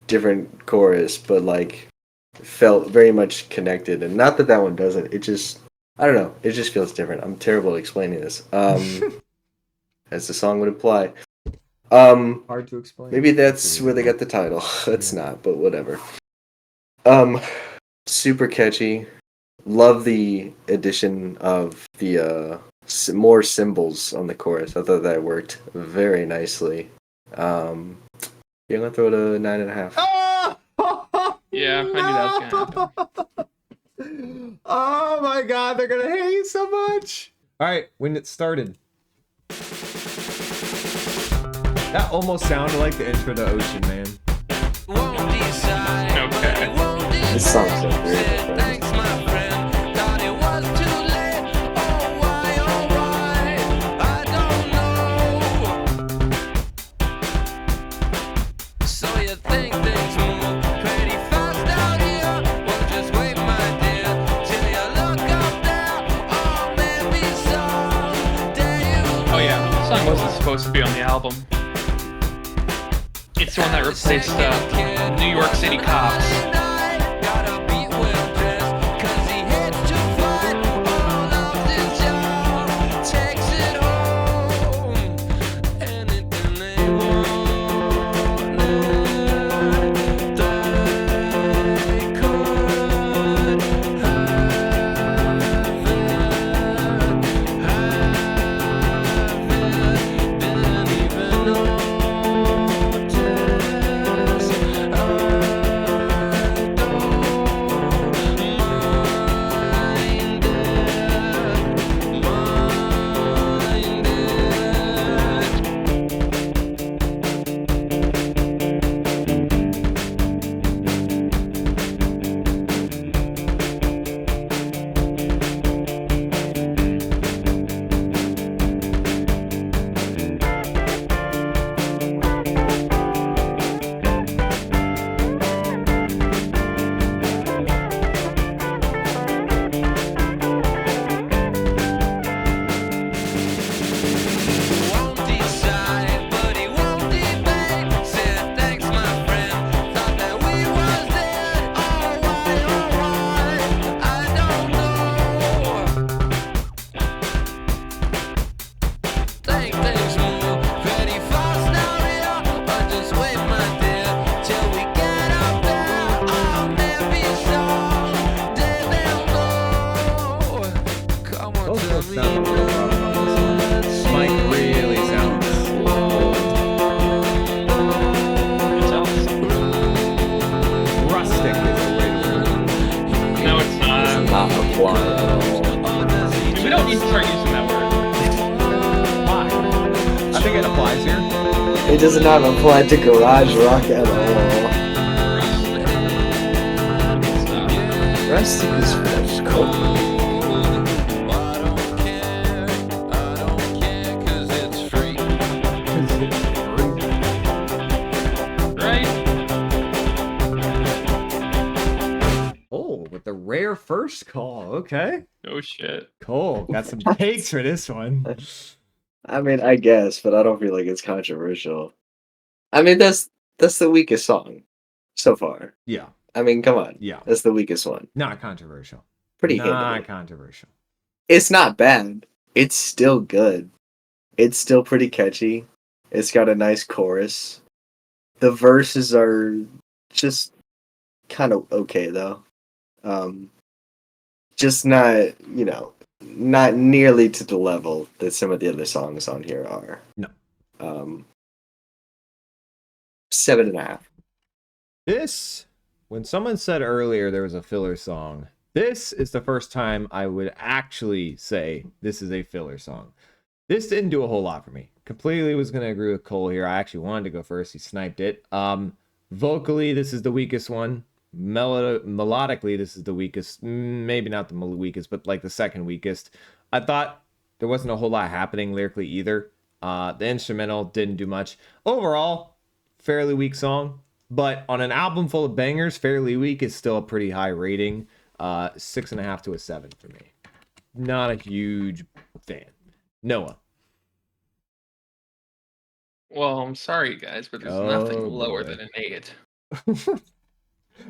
different chorus, but like felt very much connected. And not that one doesn't. It just, I don't know. It just feels different. I'm terrible at explaining this. As the song would imply. Hard to explain. Maybe that's where they got the title. It's not, but whatever. Super catchy. Love the addition of the more cymbals on the chorus. I thought that worked very nicely. I'm gonna throw it a 9.5. Yeah, I knew that was gonna happen. Oh my god, they're gonna hate you so much. All right, when it started, that almost sounded like the intro to Ocean, man. Okay. This song's so great. Supposed to be on the album. It's the one that replaced New York City Cops. sounds a little rough on this one. Mike really sounds old. It sounds Rustic is the way to put it. no, it's not. Not applying at all. We don't need to start using that word. Why? I think it applies here. It does not apply to garage rock at all. Rustic is French cold. Right? Oh, with the rare first call. Okay. Oh shit. Cool. Got some takes for this one. I mean, I guess, but I don't feel like it's controversial. I mean, that's the weakest song so far. Yeah. I mean, come on. Yeah. That's the weakest one. Not controversial. Pretty Not handily. controversial. It's not bad. It's still good. It's still pretty catchy. It's got a nice chorus. The verses are just kind of okay though. Just not, not nearly to the level that some of the other songs on here are. No. 7.5. This, when someone said earlier there was a filler song, this is the first time I would actually say this is a filler song. This didn't do a whole lot for me. Completely was going to agree with Cole here. I actually wanted to go first. He sniped it. Vocally, this is the weakest one. Melodically, this is the weakest. Maybe not the weakest, but like the second weakest. I thought there wasn't a whole lot happening lyrically either. The instrumental didn't do much. Overall, fairly weak song. But on an album full of bangers, fairly weak is still a pretty high rating. 6.5 to a 7 for me. Not a huge fan. Noah. Well, I'm sorry, guys, but there's nothing lower than an 8.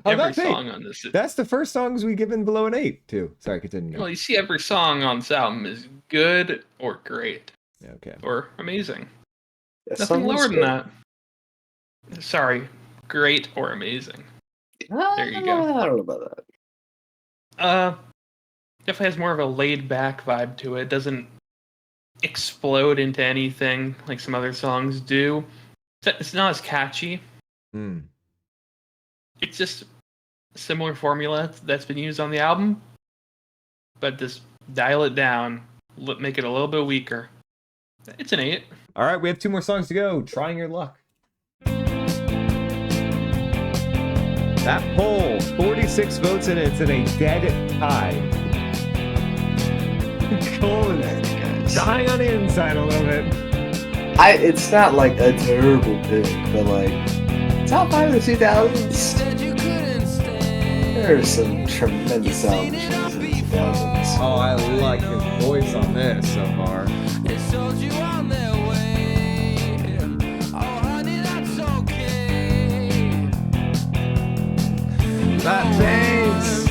Every song on this. That's the first songs we given below an 8 too. Sorry, continue. Well, you see, every song on this album is good or great Okay. or amazing. That Nothing song was lower than good. that. Sorry, great or amazing. There you go. I don't know about that. Definitely has more of a laid back vibe to it. It doesn't explode into anything like some other songs do. It's not as catchy. It's just a similar formula that's been used on the album, but just dial it down, make it a little bit weaker. It's an 8. All right, we have 2 more songs to go. Trying Your Luck. That poll, 46 votes in it. It's in a dead tie. Cole is dying on the inside a little bit. It's not like a terrible pick, but like top 5 of the 2000s. There's some tremendous albums from the 2000s. Oh, I like his voice on this so far. That bass.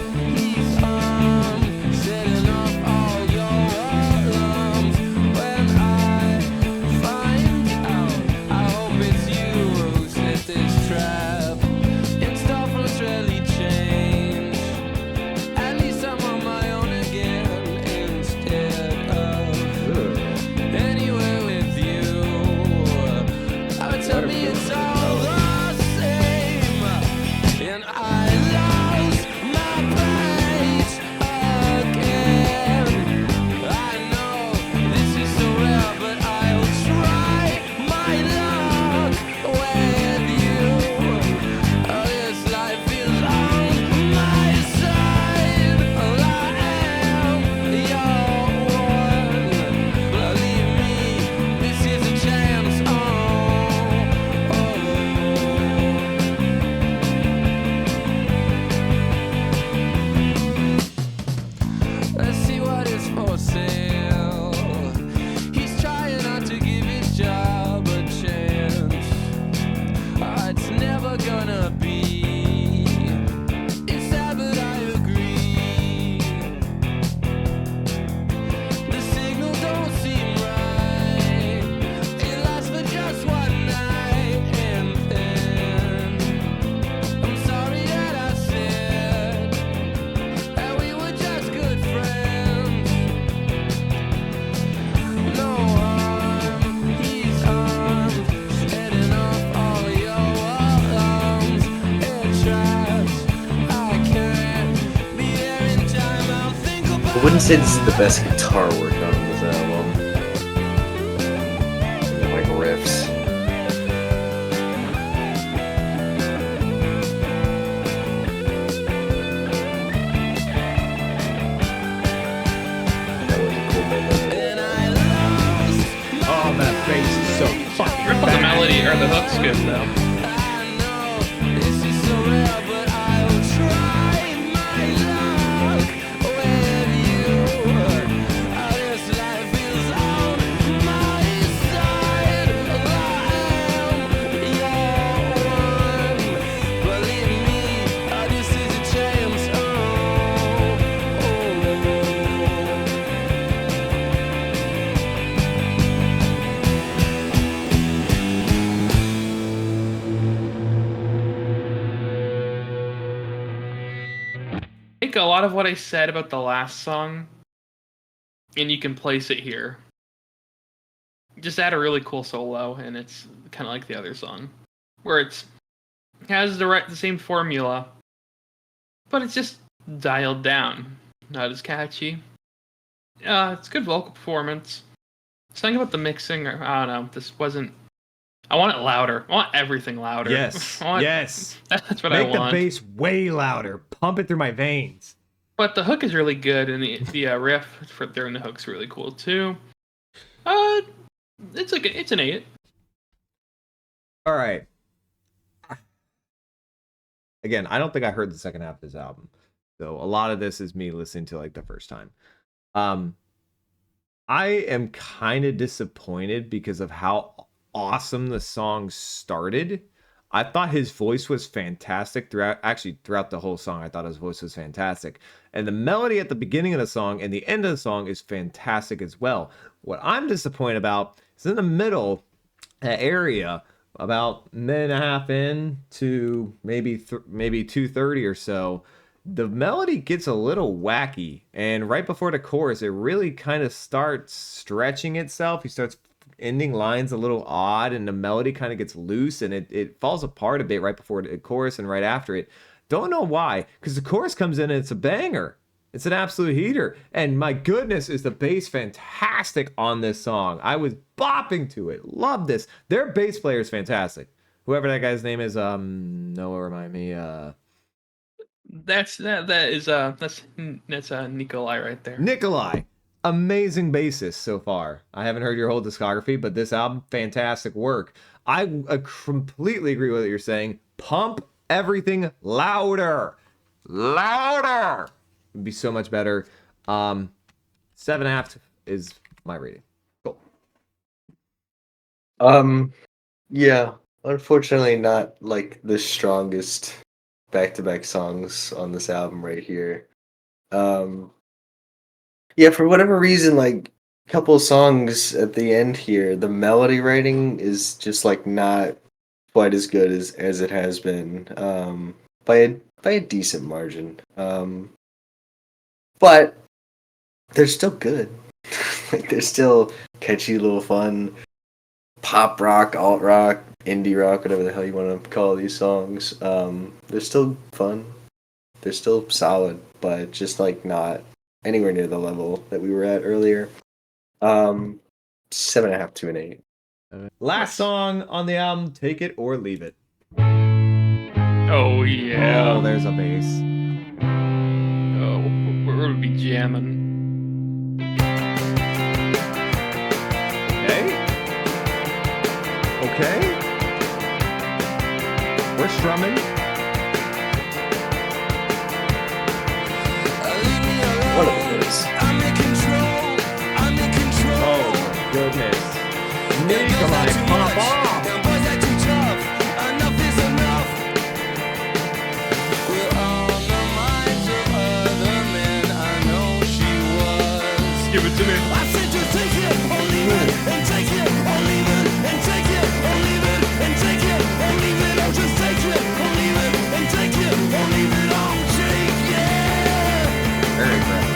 I wouldn't say this is the best guitar work on this album. Like riffs. That was a cool moment. Oh, that bass is so fucking The bad. melody or the hook's good though. I think a lot of what I said about the last song, and you can place it here. Just add a really cool solo, and it's kind of like the other song, where it has the same formula, but it's just dialed down, not as catchy. It's good vocal performance. Something about the mixing, I don't know. This wasn't. I want it louder. I want everything louder. Yes, yes. That's what Make I want. the bass way louder. Pump it through my veins. But the hook is really good, and the riff for during the hook's really cool too. It's an 8. All right. Again, I don't think I heard the second half of this album, so a lot of this is me listening to like the first time. I am kind of disappointed because of how awesome the song started. I thought his voice was fantastic throughout the whole song. I thought his voice was fantastic. And the melody at the beginning of the song and the end of the song is fantastic as well. What I'm disappointed about is in the middle area, about a minute and a half in to maybe 2:30 or so, the melody gets a little wacky. And right before the chorus, it really kind of starts stretching itself. He starts ending lines a little odd, and the melody kind of gets loose, and it falls apart a bit right before the chorus and right after it. Don't know why, because the chorus comes in and it's a banger. It's an absolute heater. And my goodness, is the bass fantastic on this song. I was bopping to it. Love this. Their bass player is fantastic. Whoever that guy's name is, Noah, remind me. That's Nikolai right there. Nikolai. Amazing bassist so far. I haven't heard your whole discography, but this album, fantastic work. I completely agree with what you're saying. Pump everything louder. Louder. Would be so much better. 7.5 is my rating. Cool. Yeah. Unfortunately, not like the strongest back-to-back songs on this album right here. Yeah, for whatever reason, like a couple of songs at the end here, the melody writing is just like not quite as good as it has been, by a decent margin. But they're still good. Like they're still catchy, little fun pop rock, alt rock, indie rock, whatever the hell you want to call these songs. They're still fun. They're still solid, but just like not anywhere near the level that we were at earlier. 7.5 to an 8. Last song on the album, Take It or Leave It. Oh yeah. Oh, there's a bass. Oh, we're gonna be jamming. Okay. We're strumming. What a voice. Oh my goodness. Nikolai, pop off. Give it to me. Very aggressive.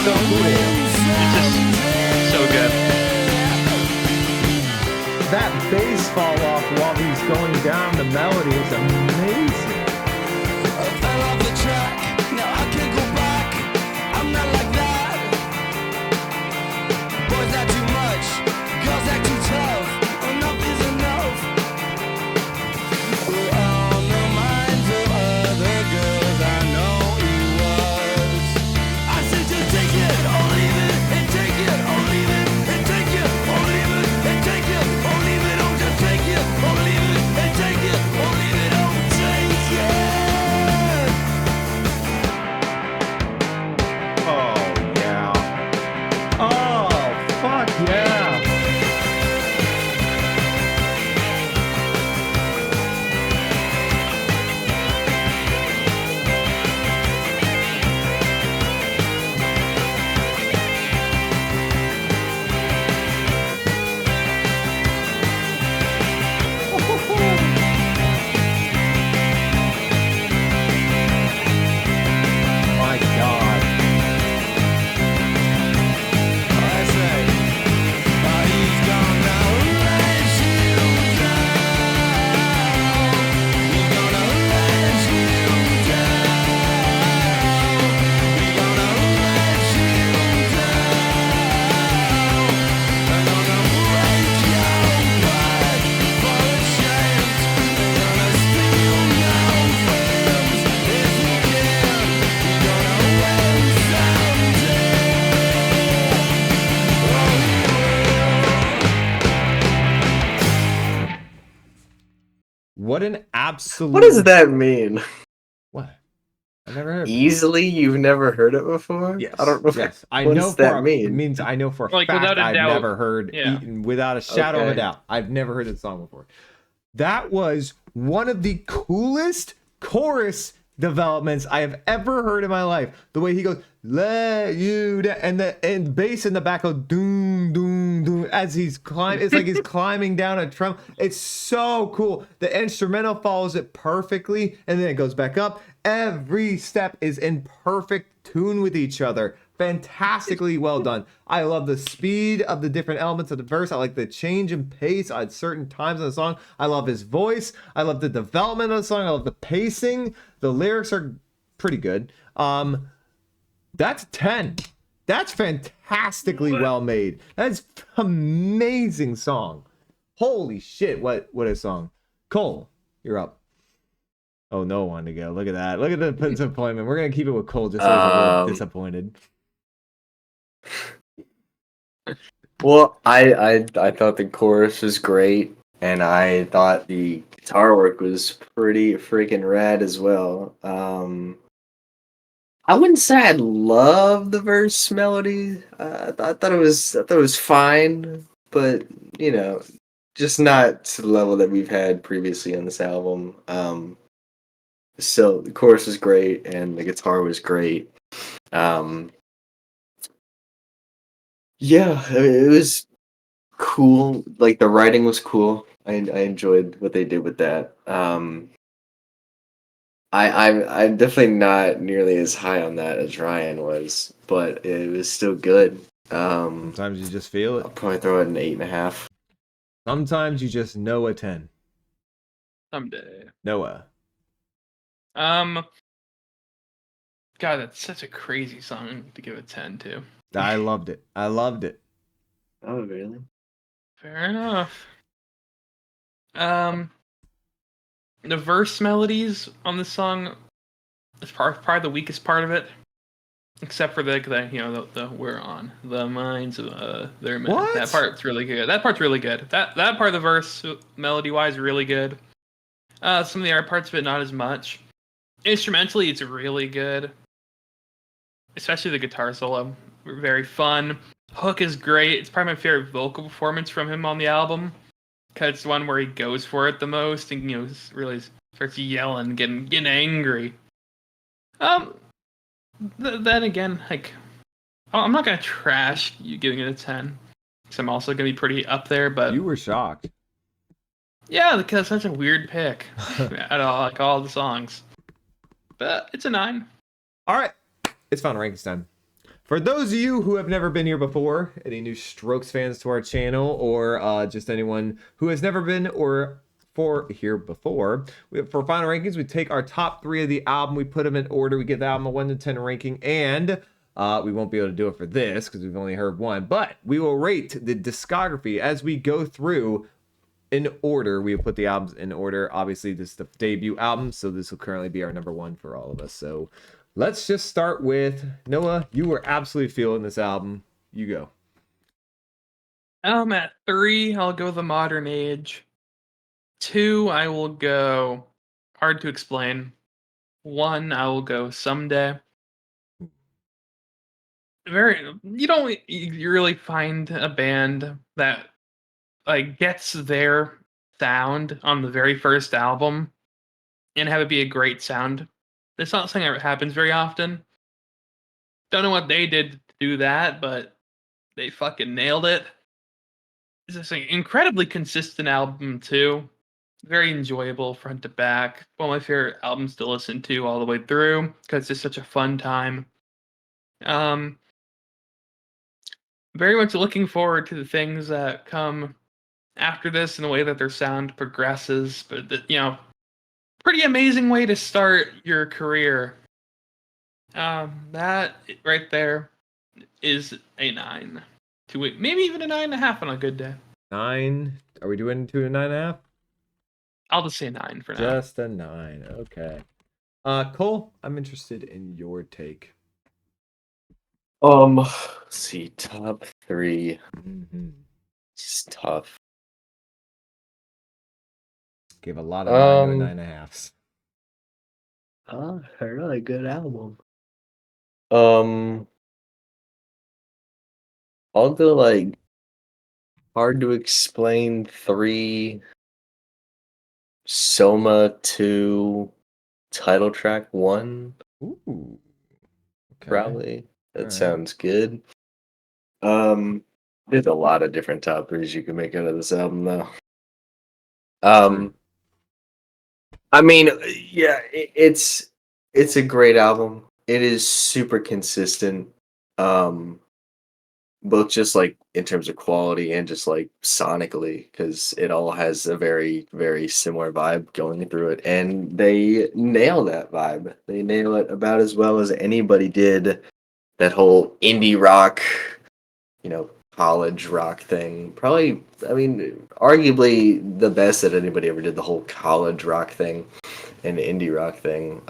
It's just so good. That bass fall off while he's going down the melody is amazing. I fell off the track, now I can't go back. I'm not like that. Boys act too much, girls act too tough. Enough is enough. We're on the minds of other girls, I know he was. I said just take it or leave it, and take it or leave it, and take it or leave it, and take it or leave it. Don't just take it or leave it, and take it or leave it. Don't take it. Oh, yeah. Oh, fuck yeah. My God. I say, he's gonna let you down. He's gonna let you down. He's gonna let you down. I'm gonna break your back for a chance. I'm gonna steal your friends if you can. You're gonna win someday. What an absolute. What does that mean? What? I never heard. Easily, you've never heard it before? Yes. I don't know. Yes. I What know does for that a, mean? It means I know for a Like, fact without a I've doubt. never heard Yeah. Eaton without a shadow of a Okay. doubt. I've never heard that song before. That was one of the coolest chorus developments I have ever heard in my life. The way he goes, "Let you down," and bass in the back goes doom doom doom as he's climbing. It's like he's climbing down a trunk. It's so cool. The instrumental follows it perfectly, and then it goes back up. Every step is in perfect tune with each other. Fantastically well done. I love the speed of the different elements of the verse. I like the change in pace at certain times in the song. I love his voice. I love the development of the song. I love the pacing. The lyrics are pretty good. That's 10. That's fantastically well made. That's amazing song. Holy shit, what a song. Cole, you're up. Oh, no one to go. Look at that. Look at the disappointment. We're gonna keep it with Cole just so he's a little disappointed. Well, I thought the chorus was great, and I thought the guitar work was pretty freaking rad as well. I wouldn't say I love the verse melody. I thought it was fine, but you know, just not to the level that we've had previously on this album. So the chorus was great, and the guitar was great. Yeah, I mean, it was cool. Like the writing was cool. I enjoyed what they did with that. I'm definitely not nearly as high on that as Ryan was, but it was still good. Sometimes you just feel I'll it. probably throw it an 8.5. Sometimes you just know a 10. Someday. Noah. God, that's such a crazy song to give a 10 to. I loved it. I loved it. Oh, really? Fair enough. The verse melodies on the song is probably the weakest part of it, except for the we're on the minds of their men. What? That part's really good. That part's really good. That part of the verse melody wise really good. Some of the other parts of it not as much. Instrumentally, it's really good, especially the guitar solo. Very fun. Hook is great. It's probably my favorite vocal performance from him on the album. Cause it's the one where he goes for it the most and really starts yelling, getting angry. Then again, like I'm not gonna trash you giving it a 10, because I'm also gonna be pretty up there. But You were shocked. yeah, because it's such a weird pick at all the songs. But it's a 9. All right. It's Final Rankings time. For those of you who have never been here before, any new Strokes fans to our channel, or just anyone who has never been or for here before, for final rankings, we take our top 3 of the album, we put them in order, we give the album a 1 to 10 ranking, and we won't be able to do it for this because we've only heard one, but we will rate the discography as we go through in order. We will put the albums in order. Obviously, this is the debut album, so this will currently be our number 1 for all of us. So let's just start with Noah. You were absolutely feeling this album. You go. At 3, I'll go The Modern Age. 2, I will go Hard to Explain. 1, I will go Someday. You don't really find a band that like gets their sound on the very first album and have it be a great sound. It's not something that happens very often. Don't know what they did to do that, but they fucking nailed it. It's just an incredibly consistent album too. Very enjoyable front to back. One of my favorite albums to listen to all the way through because it's just such a fun time. Very much looking forward to the things that come after this and the way that their sound progresses. But pretty amazing way to start your career. That right there is a 9. Maybe even a 9.5 on a good day. 9. Are we doing 2 to 9.5? I'll just say 9 for now. Just a 9. Okay. Cole, I'm interested in your take. Let's see, top 3. Mm-hmm. It's tough. Gave a lot of 9 to 9.5s. A really good album. I'll go like Hard to Explain 3, Soma 2, title track 1. Ooh. Okay. Probably. That Alright. sounds good. There's a lot of different top 3s you can make out of this album though. True. I mean, yeah, it's a great album. It is super consistent. Both just like in terms of quality and just like sonically, because it all has a very, very similar vibe going through it. And they nail that vibe. They nail it about as well as anybody did that whole indie rock, college rock thing. Probably, I mean, arguably the best that anybody ever did, the whole college rock thing and indie rock thing.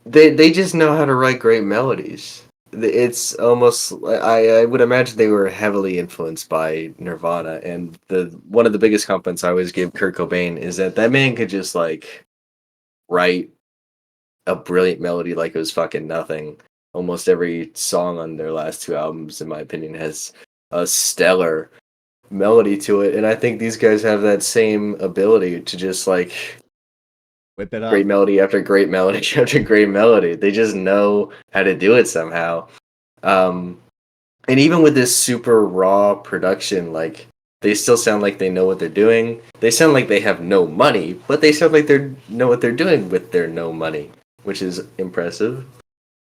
They just know how to write great melodies. It's almost, I would imagine they were heavily influenced by Nirvana, and one of the biggest compliments I always give Kurt Cobain is that man could just like write a brilliant melody like it was fucking nothing. Almost every song on their last 2 albums, in my opinion, has a stellar melody to it, and I think these guys have that same ability to just like Whip it up. great melody after great melody after great melody. They just know how to do it somehow. And even with this super raw production, like they still sound like they know what they're doing. They sound like they have no money, but they sound like they know what they're doing with their no money, which is impressive.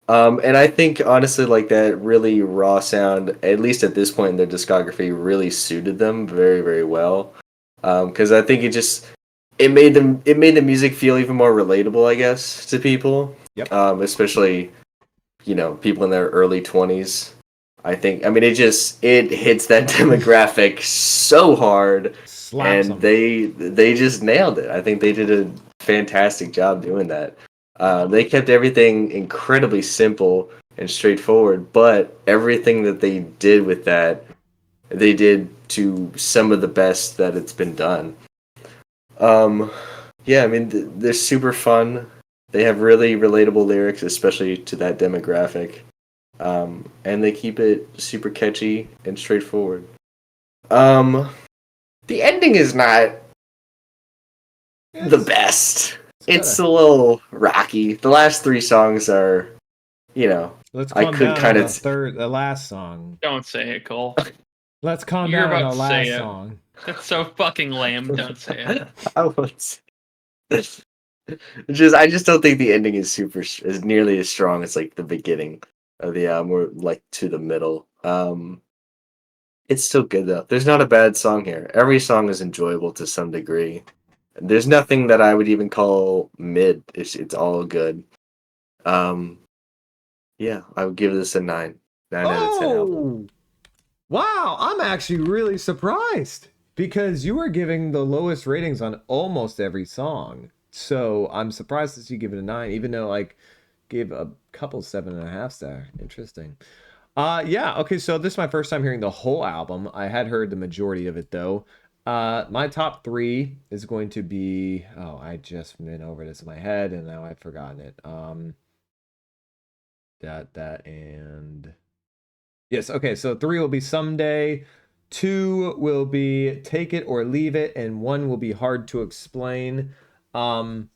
And I think honestly, like that really raw sound, at least at this point in their discography, really suited them very, very well. Because I think it made the music feel even more relatable, I guess, to people. Yep. Especially, people in their early 20s. I mean, it hits that demographic so hard. Slaps and them. they just nailed it. I think they did a fantastic job doing that. They kept everything incredibly simple and straightforward, but everything that they did with that, they did to some of the best that it's been done. Yeah, I mean, they're super fun. They have really relatable lyrics, especially to that demographic. And they keep it super catchy and straightforward. The ending is not the best. It's a little rocky. The last 3 songs are, Let's I calm could down kind on of the last song. Don't say it, Cole. Let's calm You're down on about the to say last it. song. That's so fucking lame. Don't say it. I won't say. I just don't think the ending is nearly as strong as like the beginning of the album, or like to the middle. It's still good though. There's not a bad song here. Every song is enjoyable to some degree. There's nothing that I would even call mid. It's all good. Um, yeah, I would give this a 9. 9 out of 10 album. Oh, wow! I'm actually really surprised because you were giving the lowest ratings on almost every song. So I'm surprised that you give it a 9, even though like gave a couple 7.5 star. Interesting. Yeah, okay, so this is my first time hearing the whole album. I had heard the majority of it though. My top 3 is going to be, oh, I just went over this in my head and now I've forgotten it. That and yes, okay, so 3 will be Someday, 2 will be Take It or Leave It, and 1 will be Hard to Explain. Man,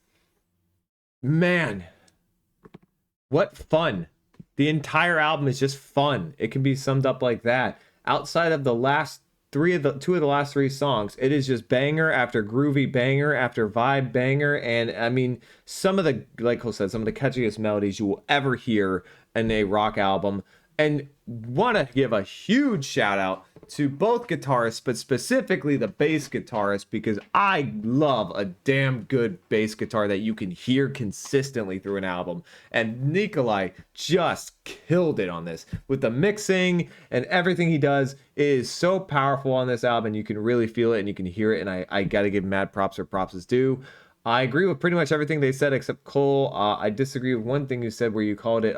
what fun. The entire album is just fun. It can be summed up like that. Outside of the last two of the last 3 songs, it is just banger after groovy banger after vibe banger. And I mean, some of the, like Cole said, some of the catchiest melodies you will ever hear in a rock album. And want to give a huge shout out to both guitarists, but specifically the bass guitarist, because I love a damn good bass guitar that you can hear consistently through an album. And Nikolai just killed it on this with the mixing and everything he does. It is so powerful on this album. You can really feel it and you can hear it. And I got to give mad props where props is due. I agree with pretty much everything they said except Cole. I disagree with one thing you said where you called it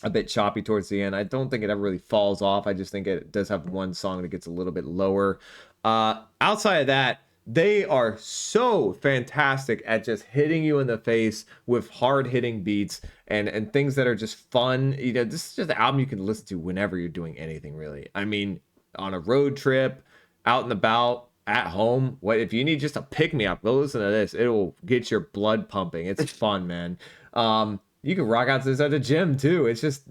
a bit choppy towards the end. I don't think it ever really falls off. I just think it does have one song that gets a little bit lower. Outside of that, they are so fantastic at just hitting you in the face with hard-hitting beats and things that are just fun. You know, this is just an album you can listen to whenever you're doing anything, really. I mean, on a road trip, out and about, at home. What if you need just a pick-me-up? Go listen to this. It will get your blood pumping. It's fun, man. You can rock out to this at the gym too. It's just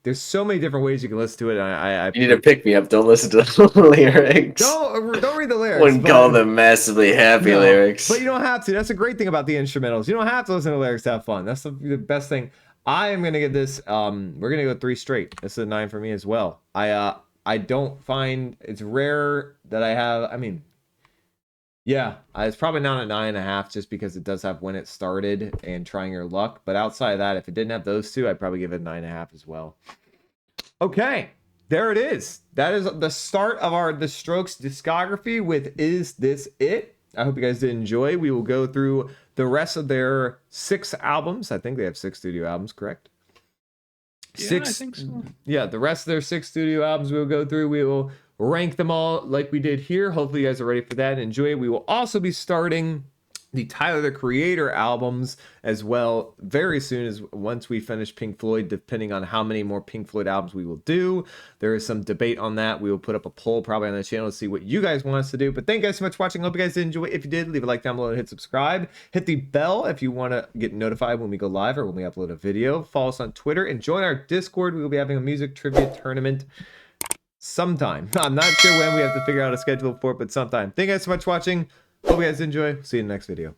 there's so many different ways you can listen to it. You need to pick me up. Don't listen to the lyrics. Don't read the lyrics. Wouldn't call them massively happy lyrics. But you don't have to. That's a great thing about the instrumentals. You don't have to listen to lyrics to have fun. That's the best thing. I am gonna get this. We're gonna go 3 straight. This is a 9 for me as well. I don't find it's rare that I have. I mean, yeah, it's probably not a 9.5 just because it does have When It Started and Trying Your Luck. But outside of that, if it didn't have those 2, I'd probably give it a 9.5 as well. Okay, there it is. That is the start of The Strokes discography with Is This It? I hope you guys did enjoy. We will go through the rest of their 6 albums. I think they have 6 studio albums, correct? Yeah, I think so. Yeah, the rest of their 6 studio albums we'll go through. We will rank them all like we did here. Hopefully you guys are ready for that and enjoy it. We will also be starting the Tyler the Creator albums as well very soon, as once we finish Pink Floyd, depending on how many more Pink Floyd albums we will do. There is some debate on that. We will put up a poll probably on the channel to see what you guys want us to do. But thank you guys so much for watching. Hope you guys did enjoy. If you did, leave a like down below and hit subscribe. Hit the bell if you want to get notified when we go live or when we upload a video. Follow us on Twitter and join our Discord. We will be having a music trivia tournament sometime. I'm not sure when. We have to figure out a schedule for it, but sometime. Thank you guys so much for watching. Hope you guys enjoy. See you in the next video.